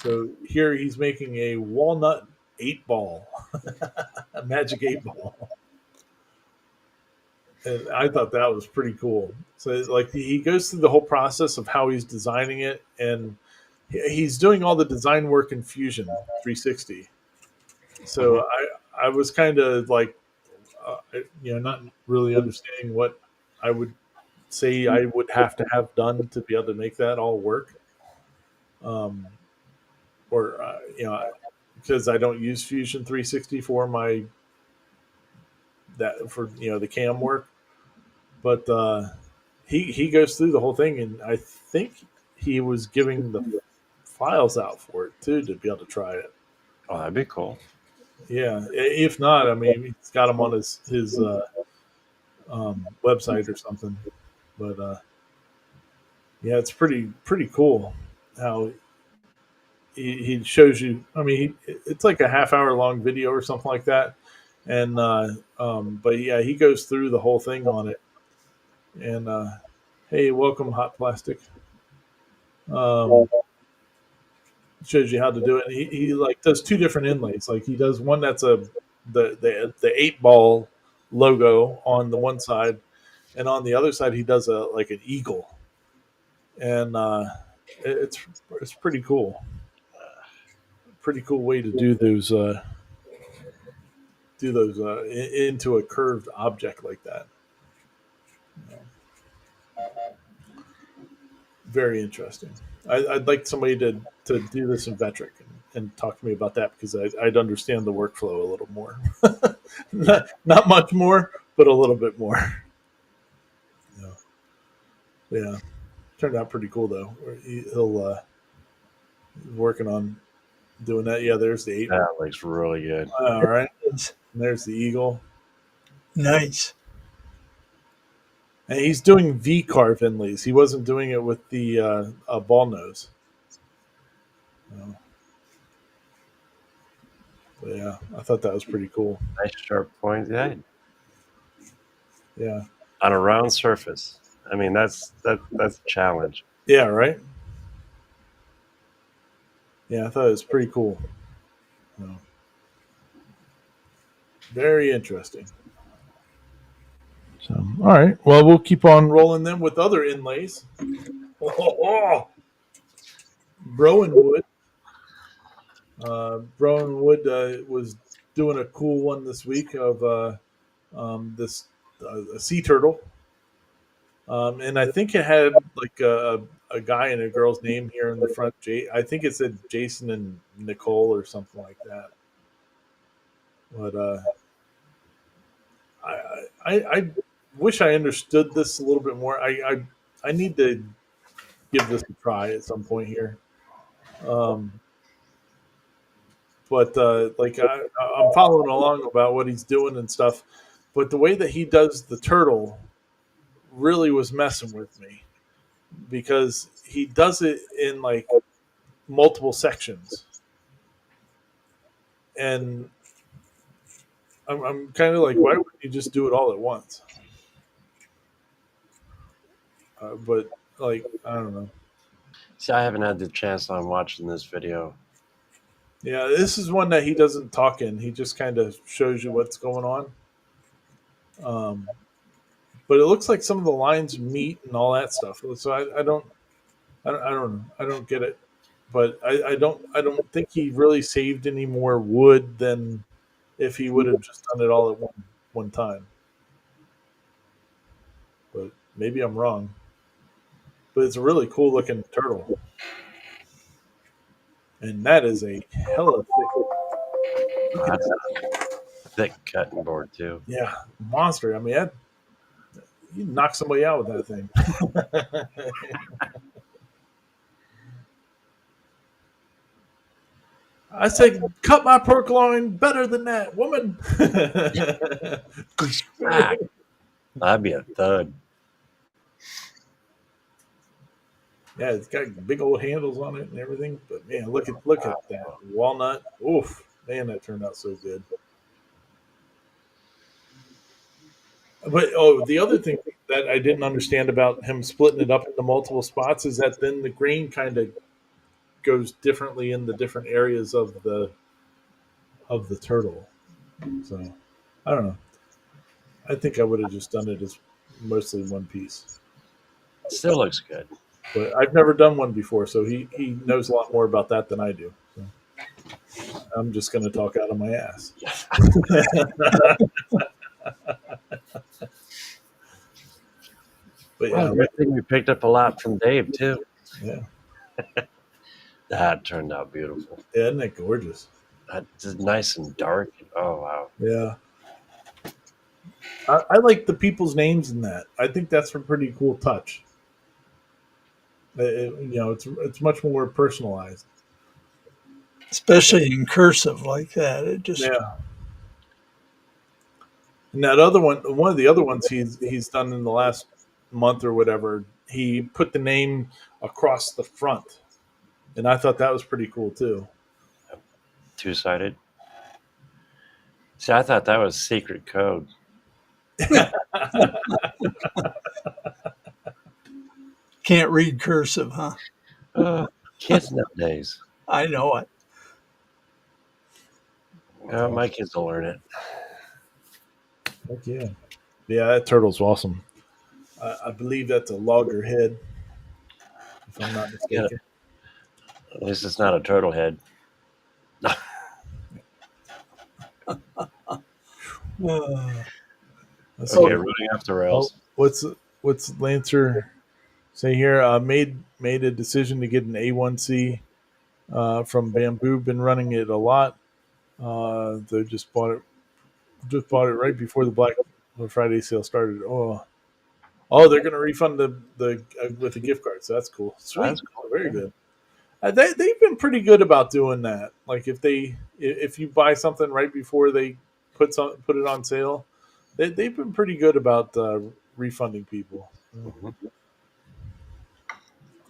So here he's making a walnut 8 ball, a magic 8 ball, and I thought that was pretty cool. So like he goes through the whole process of how he's designing it, and he's doing all the design work in Fusion 360. So Mhm. I was kind of like, not really understanding what I would say I would have to have done to be able to make that all work. Um, or because I don't use Fusion 360 for the cam work, but he goes through the whole thing, and I think he was giving the files out for it too to be able to try it. Oh, that'd be cool. Yeah, if not, I mean, he's got them on his website or something. But yeah, it's pretty cool how he shows you. I mean, it's like a half-hour long video or something like that, and but yeah, he goes through the whole thing on it. And hey, welcome, Hot Plastic. Um, Shows you how to do it. He like does two different inlays. Like he does one that's the 8 ball logo on the one side, and on the other side he does a like an eagle, and it's it's pretty cool. Pretty cool way to do those into a curved object like that. Very interesting. I'd like somebody to do this in Vetric and talk to me about that because I'd understand the workflow a little more. not much more, but a little bit more. Yeah, yeah. Turned out pretty cool though. He'll working on doing that. Yeah, there's the 8. That looks really good. All right, and there's the eagle. Nice. And he's doing V carve inlays. He wasn't doing it with the ball nose. But yeah, I thought that was pretty cool. Nice sharp point. Yeah, Yeah, on a round surface. I mean, that's a challenge. yeah, right. Yeah, I thought it was pretty cool. Very interesting. So, all right. Well, we'll keep on rolling them with other inlays. Brownwood. Brownwood was doing a cool one this week of this a sea turtle. And I think it had like a guy and a girl's name here in the front. I think it said Jason and Nicole or something like that. But I wish I understood this a little bit more. I need to give this a try at some point here. Um, but like I'm following along about what he's doing and stuff. But the way that he does the turtle really was messing with me because he does it in like multiple sections, and I'm kind of like, why wouldn't you just do it all at once? But like, I don't know. See, I haven't had the chance on watching this video. Yeah, this is one that he doesn't talk in. He just kind of shows you what's going on. But it looks like some of the lines meet and all that stuff. So I don't know. I don't get it. But I don't think he really saved any more wood than if he would have just done it all at one time. But maybe I'm wrong. But it's a really cool looking turtle. And that is a hella thick. That's a thick cutting board too. Yeah, monster. I mean, you knock somebody out with that thing. I say, cut my pork loin better than that, woman. That'd be a thud. Yeah, it's got big old handles on it and everything. But man, look at that walnut. Oof, man, that turned out so good. But the other thing that I didn't understand about him splitting it up into multiple spots is that then the grain kind of goes differently in the different areas of the turtle. So I don't know. I think I would have just done it as mostly one piece. Still looks good. But I've never done one before, so he knows a lot more about that than I do. So I'm just going to talk out of my ass. But yeah, I think we picked up a lot from Dave too. Yeah. That turned out beautiful. Yeah, isn't that gorgeous? That's nice and dark. Oh wow. Yeah. I like the people's names in that. I think that's a pretty cool touch. It's much more personalized, especially in cursive like that. It just And that other one of the other ones he's done in the last month or whatever, he put the name across the front, and I thought that was pretty cool too. Two-sided. See, I thought that was secret code. Can't read cursive, huh? Kids nowadays. I know it. My kids will learn it. Heck yeah. Yeah, that turtle's awesome. I believe that's a loggerhead, if I'm not mistaken. Yeah. At least it's not a turtle head. Okay, running off the rails. What's Lancer say here? Made a decision to get an A1C from Bamboo. Been running it a lot. They just bought it right before the Black Friday sale started. Oh, they're going to refund the with a gift card, so that's cool. Sweet, that's cool. Very good. They've been pretty good about doing that. Like if you buy something right before they put it on sale, they've been pretty good about refunding people. Mm-hmm.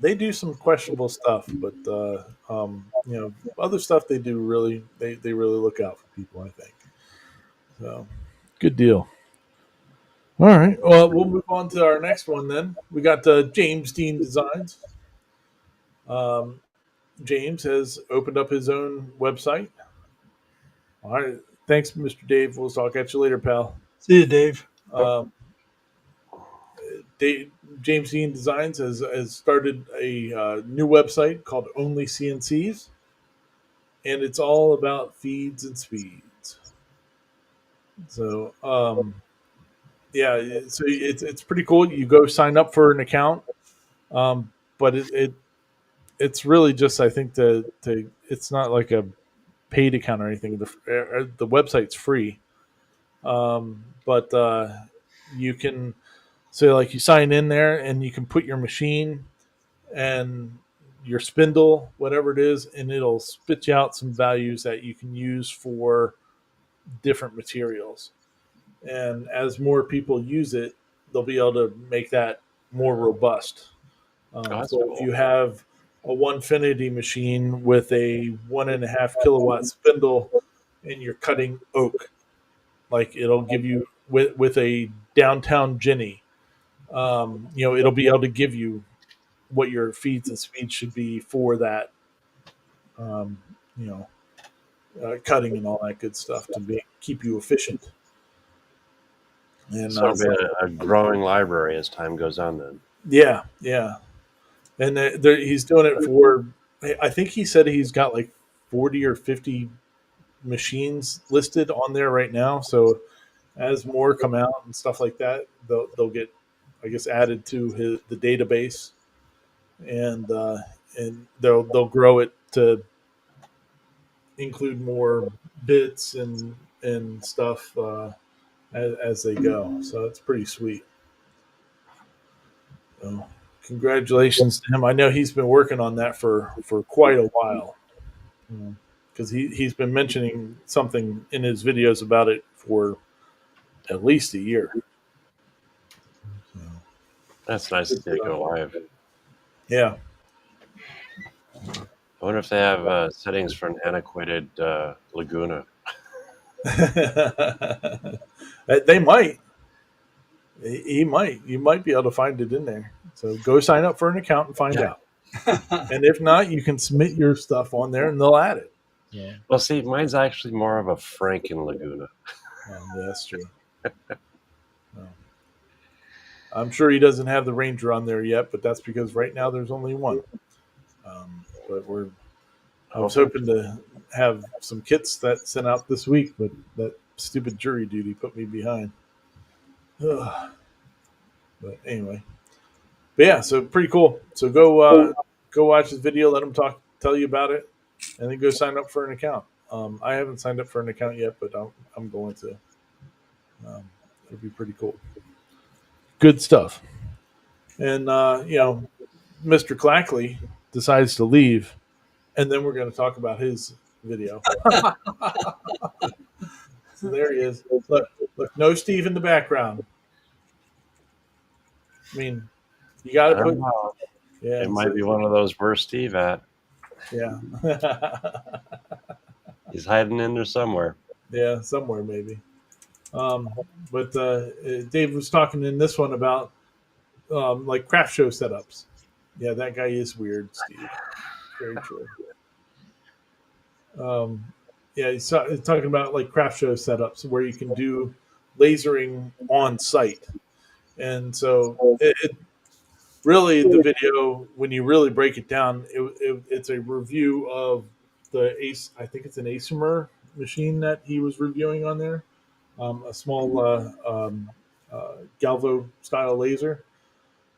They do some questionable stuff, but other stuff they do really they really look out for people, I think. So good deal. All right. Well, we'll move on to our next one then. We got James Dean Designs. James has opened up his own website. All right. Thanks, Mr. Dave. We'll talk at you later, pal. See you, Dave. Um, James Ian Designs has started a new website called Only CNCs, and it's all about feeds and speeds. So, yeah, so it's pretty cool. You go sign up for an account, but it's really just, I think, to it's not like a paid account or anything. The website's free, but you can, so like you sign in there and you can put your machine and your spindle, whatever it is, and it'll spit you out some values that you can use for different materials. And as more people use it, they'll be able to make that more robust. That's So cool. if you have a Onefinity machine with a 1.5 kilowatt spindle and you're cutting oak, like it'll give you with a downtown Jenny, it'll be able to give you what your feeds and speeds should be for that, um, you know, cutting and all that good stuff to keep you efficient. And So it'll be a growing library as time goes on then. yeah, yeah. And he's doing it for, I think he said he's got like 40 or 50 machines listed on there right now. So as more come out and stuff like that, they'll get, I guess, added to the database, and they'll grow it to include more bits and stuff as they go. So it's pretty sweet. So congratulations to him. I know he's been working on that for quite a while, because he's been mentioning something in his videos about it for at least a year. So, That's nice to see it go live. yeah. I wonder if they have settings for an antiquated Laguna. They might. He might. You might be able to find it in there. So go sign up for an account and find out. And if not, you can submit your stuff on there and they'll add it. Yeah. Well, see, mine's actually more of a Franken Laguna. Yeah, that's true. I'm sure he doesn't have the Ranger on there yet, but that's because right now there's only one. But I was hoping to have some kits that sent out this week, but that stupid jury duty put me behind. Ugh. But anyway, but yeah, so pretty cool. So go watch his video, let him tell you about it, and then go sign up for an account. I haven't signed up for an account yet, but I'm going to. It'll be pretty cool. Good stuff. And Mr. Clackley decides to leave, and then we're going to talk about his video. So there he is. Look, no Steve in the background. I mean, you got to put. Yeah, it might be one of those where's Steve at. Yeah. He's hiding in there somewhere. Yeah, somewhere maybe. But Dave was talking in this one about like craft show setups. Yeah, that guy is weird, Steve. Very true. Yeah, he's talking about like craft show setups where you can do lasering on site. And so really, the video, when you really break it down, it's a review of the Ace. I think it's an Acermer machine that he was reviewing on there, a small Galvo style laser.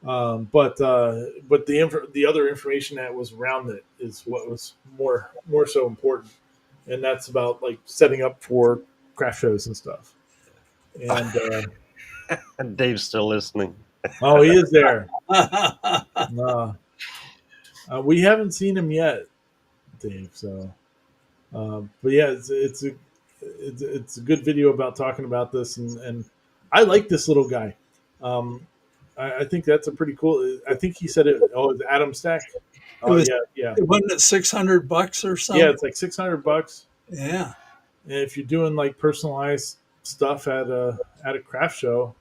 But the other information that was around it is what was more so important, and that's about like setting up for craft shows and stuff. And Dave's still listening. Oh, he is there. We haven't seen him yet, Dave. So, but yeah, it's a good video about talking about this, and I like this little guy. I think that's a pretty cool. I think he said it. Oh, it's Adam Stack. Oh, yeah. It wasn't it $600 or something? Yeah, it's like $600. Yeah. And if you're doing like personalized stuff at a craft show,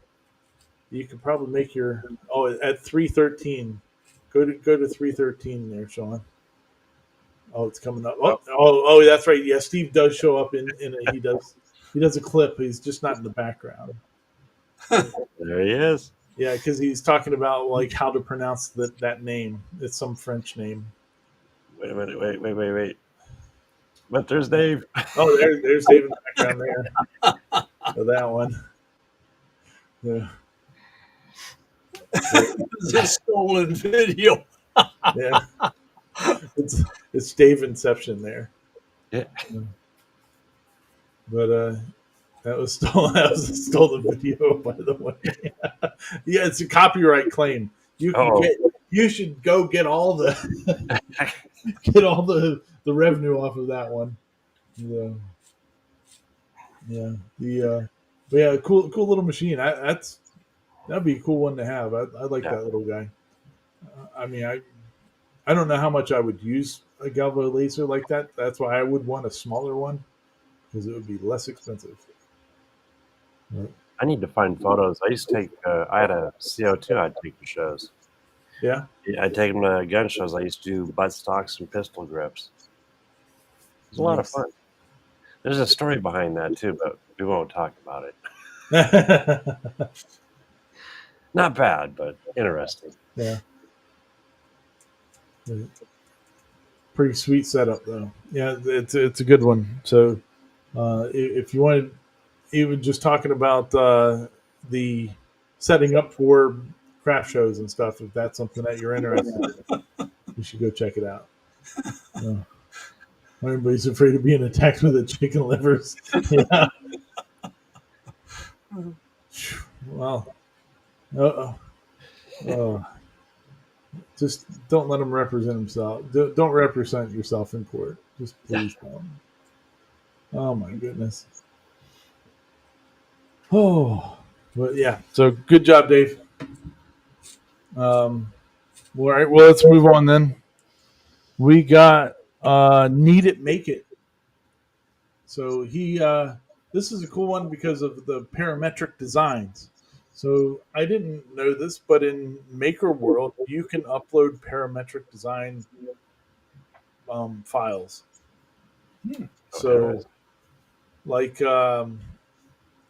you could probably make your at 313. Go to 313 there, Sean. Oh, it's coming up. Oh, that's right. Yeah, Steve does show up in he does He does a clip. He's just not in the background. There he is. Yeah, because he's talking about like how to pronounce that name. It's some French name. Wait a minute. Wait. But there's Dave. Oh, there's Dave in the background there. So that one. Yeah. It's a stolen video. Yeah. It's Dave Inception there. Yeah. But that was stolen. That was a stolen video, by the way. Yeah, it's a copyright claim. You can Oh. get. You should go get all the get all the revenue off of that one. Yeah. Yeah. But yeah, cool little machine. That'd be a cool one to have. I like Yeah. that little guy. I mean, I don't know how much I would use a galvo laser like that. That's why I would want a smaller one because it would be less expensive. But, I need to find photos. I used to take. I had a CO2. I'd take to shows. yeah. I'd take them to gun shows. I used to do butt stocks and pistol grips. It was a lot of fun. There's a story behind that too, but we won't talk about it. Not bad, but interesting. Yeah. Pretty sweet setup though. Yeah, it's a good one. So if you wanted, even just talking about the setting up for craft shows and stuff, if that's something that you're interested in, you should go check it out. Everybody's afraid of being attacked with a chicken livers. Yeah. Well, just don't let him represent himself. Don't represent yourself in court. Just please don't. Oh my goodness. Oh, but yeah. So good job, Dave. All right. Well, let's move on then. We got Need It, Make It. So this is a cool one because of the parametric designs. So I didn't know this, but in Maker World, you can upload parametric design files. So, like,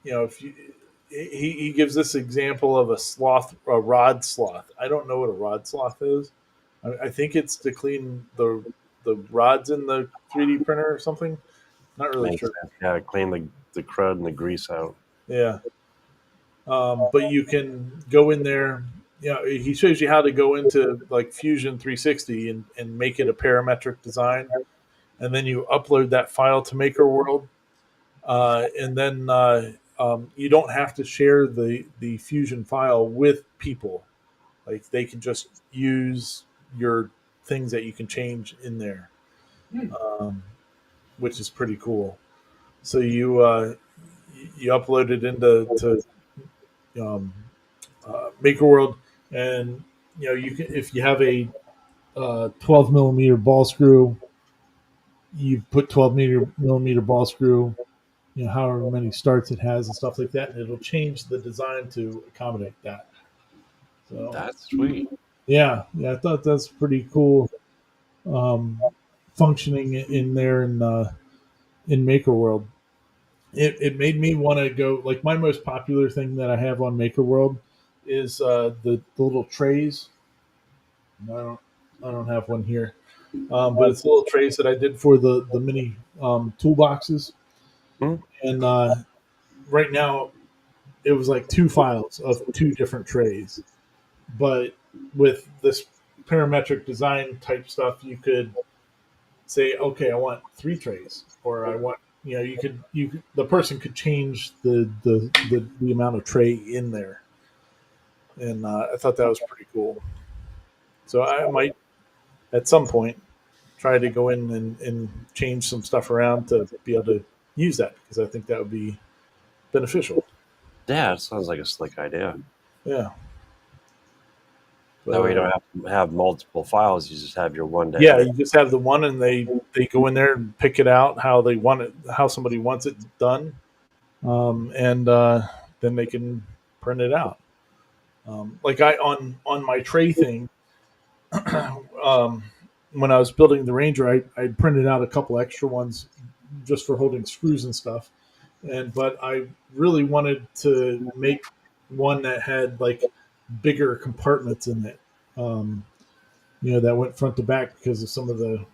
if he gives this example of a rod sloth. I don't know what a rod sloth is. I think it's to clean the rods in the 3D printer or something. Not really Makes sure. sense. Yeah, clean the crud and the grease out. Yeah. But you can go in there. He shows you how to go into like Fusion 360 and make it a parametric design, and then you upload that file to Maker World, and then you don't have to share the Fusion file with people. Like they can just use your things that you can change in there, which is pretty cool. So you upload it into Maker World, and you can, if you have a 12 millimeter ball screw, you put 12 millimeter ball screw, however many starts it has and stuff like that, and it'll change the design to accommodate that. So that's sweet. Yeah, I thought that's pretty cool. Functioning in there in Maker World. It made me want to go, like, my most popular thing that I have on Maker World is the little trays. I don't have one here, but it's little trays that I did for the mini toolboxes. And right now, it was like 2 files of 2 different trays. But with this parametric design type stuff, you could say, okay, I want 3 trays, or I want, the person could change the amount of tray in there. And I thought that was pretty cool. So I might, at some point, try to go in and change some stuff around to be able to use that, because I think that would be beneficial. Yeah, it sounds like a slick idea. Yeah. That way you don't have to have multiple files. You just have your one day. Yeah, you just have the one, and they go in there and pick it out how they want it, how somebody wants it done, and then they can print it out. Like on my tray thing, when I was building the Ranger, I printed out a couple extra ones just for holding screws and stuff, but I really wanted to make one that had like bigger compartments in it. Um, that went front to back because of some of the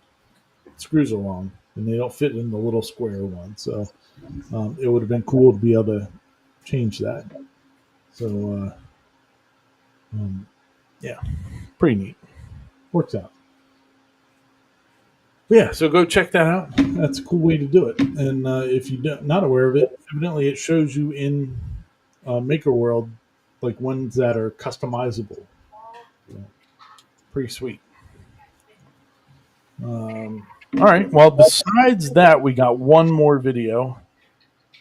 screws are long and they don't fit in the little square one. So it would have been cool to be able to change that. So yeah, pretty neat. Works out. But yeah, so go check that out. That's a cool way to do it. And if you're not aware of it, evidently it shows you in Maker World like ones that are customizable. So, pretty sweet. All right. Well, besides that, we got one more video,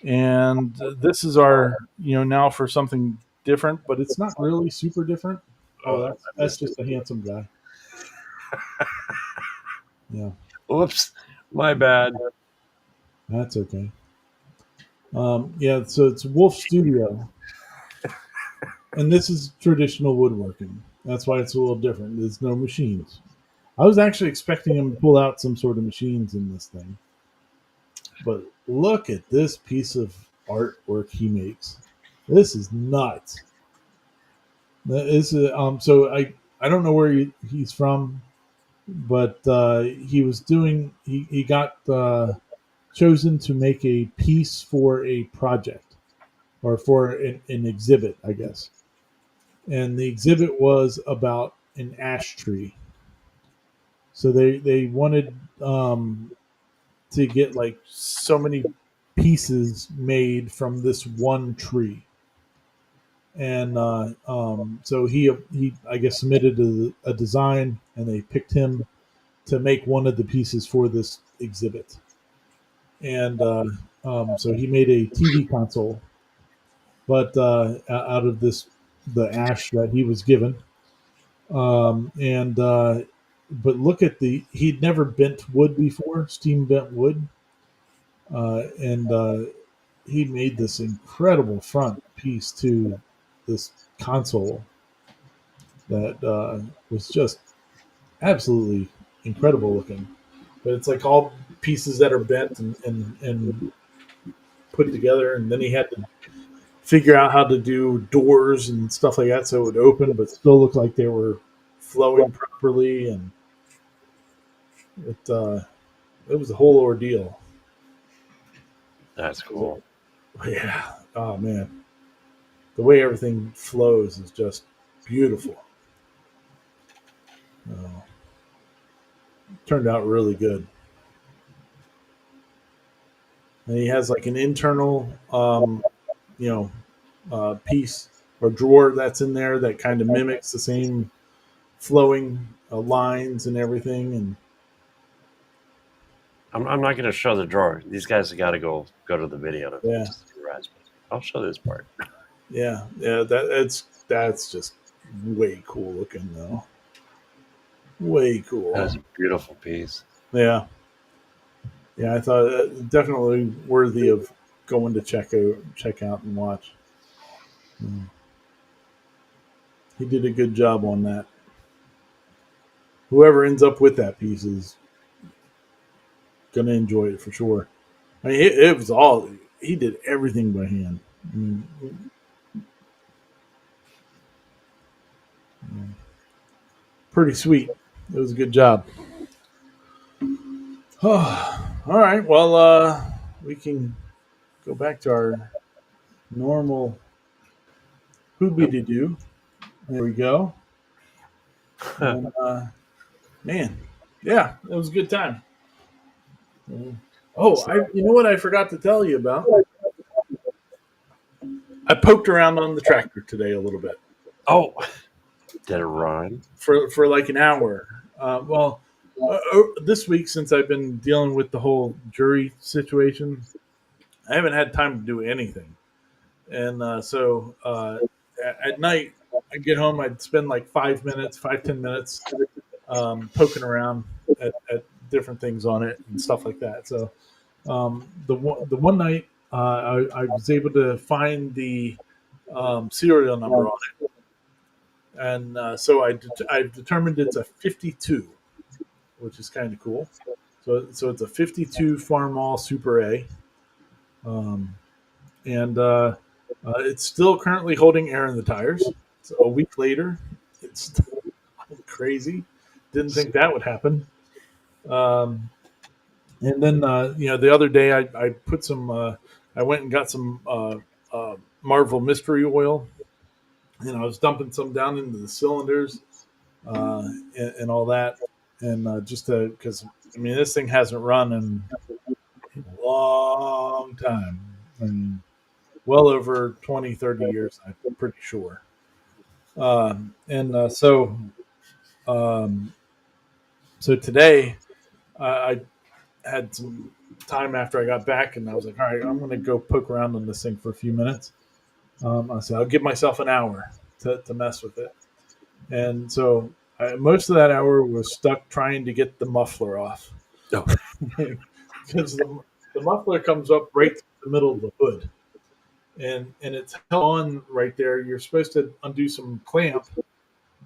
and this is our now for something different, but it's not really super different. Oh, I that's missed just a handsome guy. Yeah, it. Oops, my bad. that's okay. Yeah, so it's Wolf Studio, and this is traditional woodworking. That's why it's a little different. There's no machines. I was actually expecting him to pull out some sort of machines in this thing, but look at this piece of artwork he makes. This is nuts. That is so I don't know where he's from, but he was doing he got chosen to make a piece for a project or for an exhibit, I guess. And the exhibit was about an ash tree. So they wanted to get like so many pieces made from this one tree, and so he I guess submitted a design, and they picked him to make one of the pieces for this exhibit, and so he made a TV console, but out of the ash that he was given, and but look at he'd never bent wood before, steam bent wood, and he made this incredible front piece to this console that was just absolutely incredible looking. But it's like all pieces that are bent and put together, and then he had to figure out how to do doors and stuff like that so it would open, but still look like they were flowing properly, and it was a whole ordeal. That's cool. Yeah. Oh man, the way everything flows is just beautiful. Uh, Turned out really good. And he has like an internal, you know, piece or drawer that's in there that kind of mimics the same flowing lines and everything. And I'm not going to show the drawer. These guys have got to go to the video to yeah, see the rest. I'll show this part. yeah, that's just way cool looking though. Way cool. That is a beautiful piece. Yeah, yeah. I thought definitely worthy of going to check out and watch. Mm. He did a good job on that. Whoever ends up with that piece is gonna enjoy it for sure. I mean, it was all he did everything by hand. I mean, pretty sweet. It was a good job. All right. Well, we can go back to our normal hoobie do. There we go. And, man, yeah, it was a good time. Oh, you know what I forgot to tell you about? I poked around on the tractor today a little bit. Oh, did it run? For like an hour. This week, since I've been dealing with the whole jury situation, I haven't had time to do anything. And so at night, I'd get home, I'd spend like 10 minutes poking around at different things on it and stuff like that. So the one night, I was able to find the serial number on it. And so I've determined it's a 52, which is kind of cool. So it's a 52 Farmall Super A. and it's still currently holding air in the tires. So a week later, it's crazy. Didn't think that would happen. Um, and then the other day I put some. I went and got some Marvel Mystery Oil, and I was dumping some down into the cylinders and all that, and just to because I mean this thing hasn't run in a long time. I mean, well over 20, 30 years, I'm pretty sure. And um, so today I had some time after I got back, and I was like, all right, I'm going to go poke around on this thing for a few minutes. I said, I'll give myself an hour to mess with it. And so most of that hour was stuck trying to get the muffler off. Oh. Because the muffler comes up right through the middle of the hood. And it's held on right there. You're supposed to undo some clamp,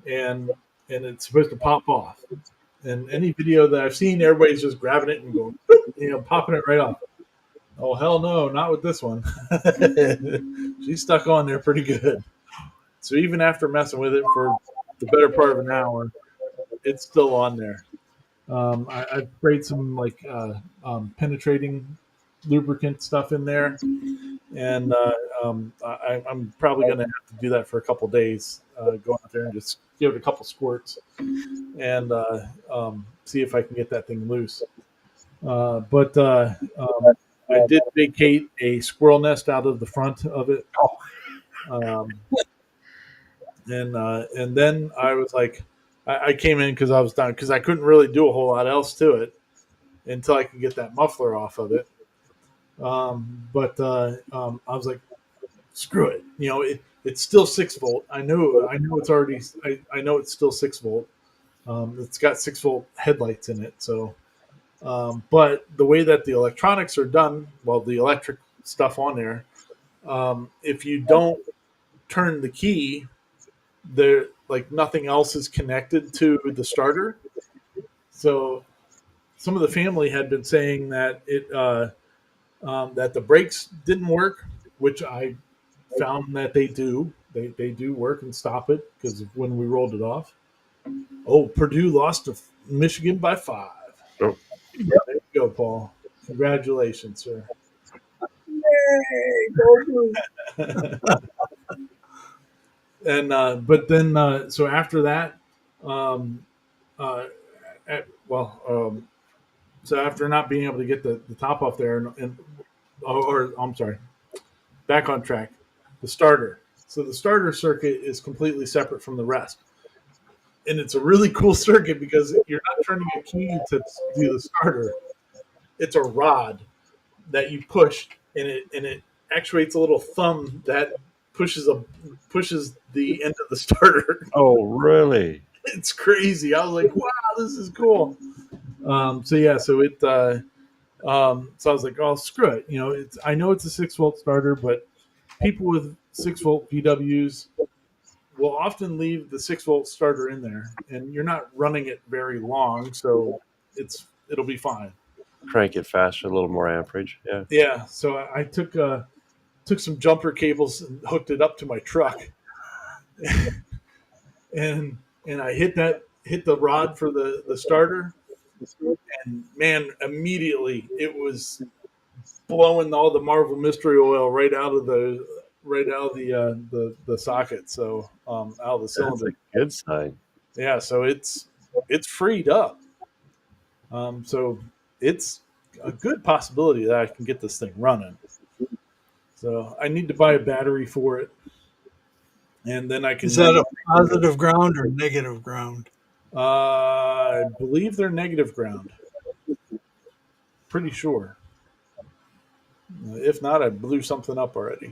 and it's supposed to pop off. And any video that I've seen, everybody's just grabbing it and going, popping it right off. Oh hell no, not with this one. She's stuck on there pretty good. So even after messing with it for the better part of an hour, it's still on there. I sprayed some penetrating lubricant stuff in there, and I'm probably going to have to do that for a couple days. Go out there and just give it a couple squirts and see if I can get that thing loose. But I did vacate a squirrel nest out of the front of it, and then I was like, I came in because I was done because I couldn't really do a whole lot else to it until I could get that muffler off of it. But I was like, screw it. It's still 6 volt. I know it's already. I know it's still 6 volt. It's got 6 volt headlights in it. So, but the way that the electronics are done, well, the electric stuff on there, if you don't turn the key, there like nothing else is connected to the starter. So, some of the family had been saying that that the brakes didn't work, which I found that they do. They do work and stop it because when we rolled it off. Oh, Purdue lost to Michigan by 5. Oh. There you go, Paul. Congratulations, sir. Yay, go Blue. And but then so after that, um, uh, so after not being able to get the top off there, or I'm sorry, back on track, the starter. So the starter circuit is completely separate from the rest. And it's a really cool circuit because you're not turning a key to do the starter. It's a rod that you push, and it actuates a little thumb that pushes the end of the starter. Oh, really? It's crazy. I was like, wow, this is cool. So yeah, so it. So I was like, oh, screw it. I know it's a 6 volt starter, but people with 6 volt VWs will often leave the 6 volt starter in there, and you're not running it very long, so it'll be fine. Crank it faster, a little more amperage. Yeah. Yeah. So I took some jumper cables and hooked it up to my truck, and I hit the rod for the starter, and man, immediately it was blowing all the Marvel Mystery Oil right out of the socket. So out of the cylinder. That's a good sign. Yeah, so it's freed up. So it's a good possibility that I can get this thing running. So I need to buy a battery for it, and then I can. Is that a positive ground or negative ground? I believe they're negative ground. Pretty sure. If not, I blew something up already.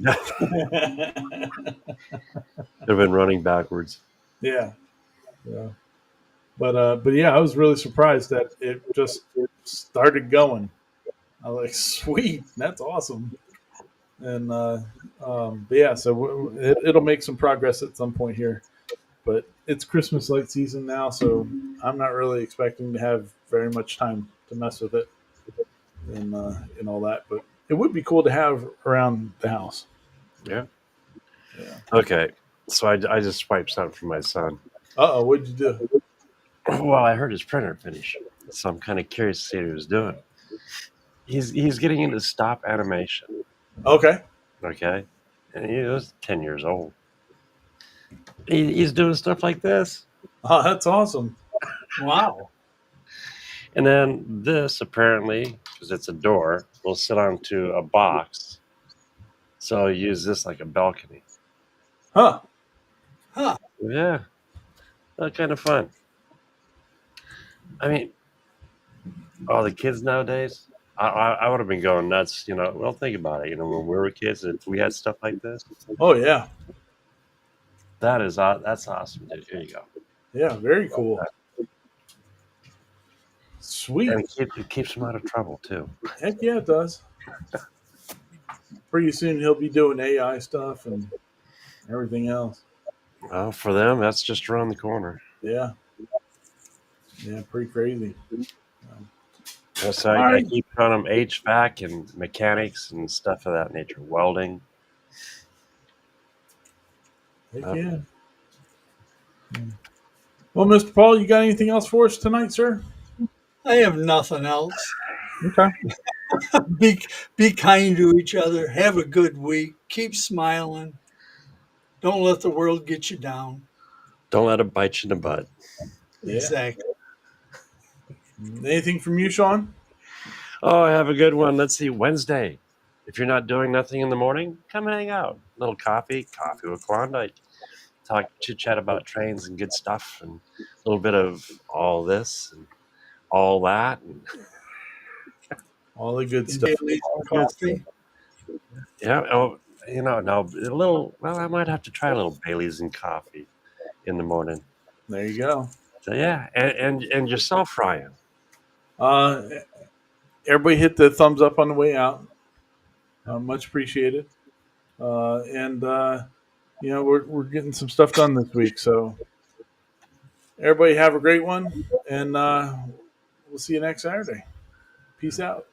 They've been running backwards. Yeah. But yeah, I was really surprised that it just started going. I was like, sweet, that's awesome. And but yeah, so it'll make some progress at some point here. But it's Christmas light season now, so I'm not really expecting to have very much time to mess with it and all that. But it would be cool to have around the house. Yeah. Yeah. Okay. So I just swiped something for my son. What'd you do? Well, I heard his printer finish, so I'm kind of curious to see what he was doing. He's getting into stop animation. Okay. Okay, and he was 10 years old. He's doing stuff like this, Oh, that's awesome. Wow. and then this apparently, because it's a door, will sit onto a box. So I use this like a balcony. Huh. Huh. Yeah, that kind of fun. I mean, all the kids nowadays. I would have been going nuts, Well, think about it. When we were kids, if we had stuff like this, Oh yeah. that's awesome, dude. Here you go. Yeah. Very cool. Sweet. And it keeps them out of trouble too. Heck yeah, it does. Pretty soon he'll be doing AI stuff and everything else. Well, for them, that's just around the corner. Yeah. Yeah. Pretty crazy. So All I right. keep telling them HVAC and mechanics and stuff of that nature, welding. Heck yeah. Well, Mr. Paul, you got anything else for us tonight, sir? I have nothing else. Okay. Be kind to each other. Have a good week. Keep smiling. Don't let the world get you down. Don't let it bite you in the butt. Yeah. Exactly. Anything from you, Sean? Oh, have a good one. Let's see, Wednesday. If you're not doing nothing in the morning, come and hang out. A little coffee with Klondike. Talk, chit chat about trains and good stuff, and a little bit of all this and all that. And All the good stuff. Bailey's coffee. yeah, oh, now a little. Well, I might have to try a little Bailey's and coffee in the morning. There you go. So yeah, and yourself, Ryan. Uh, everybody hit the thumbs up on the way out. Much appreciated. And we're getting some stuff done this week. So everybody have a great one, and we'll see you next Saturday. Peace out.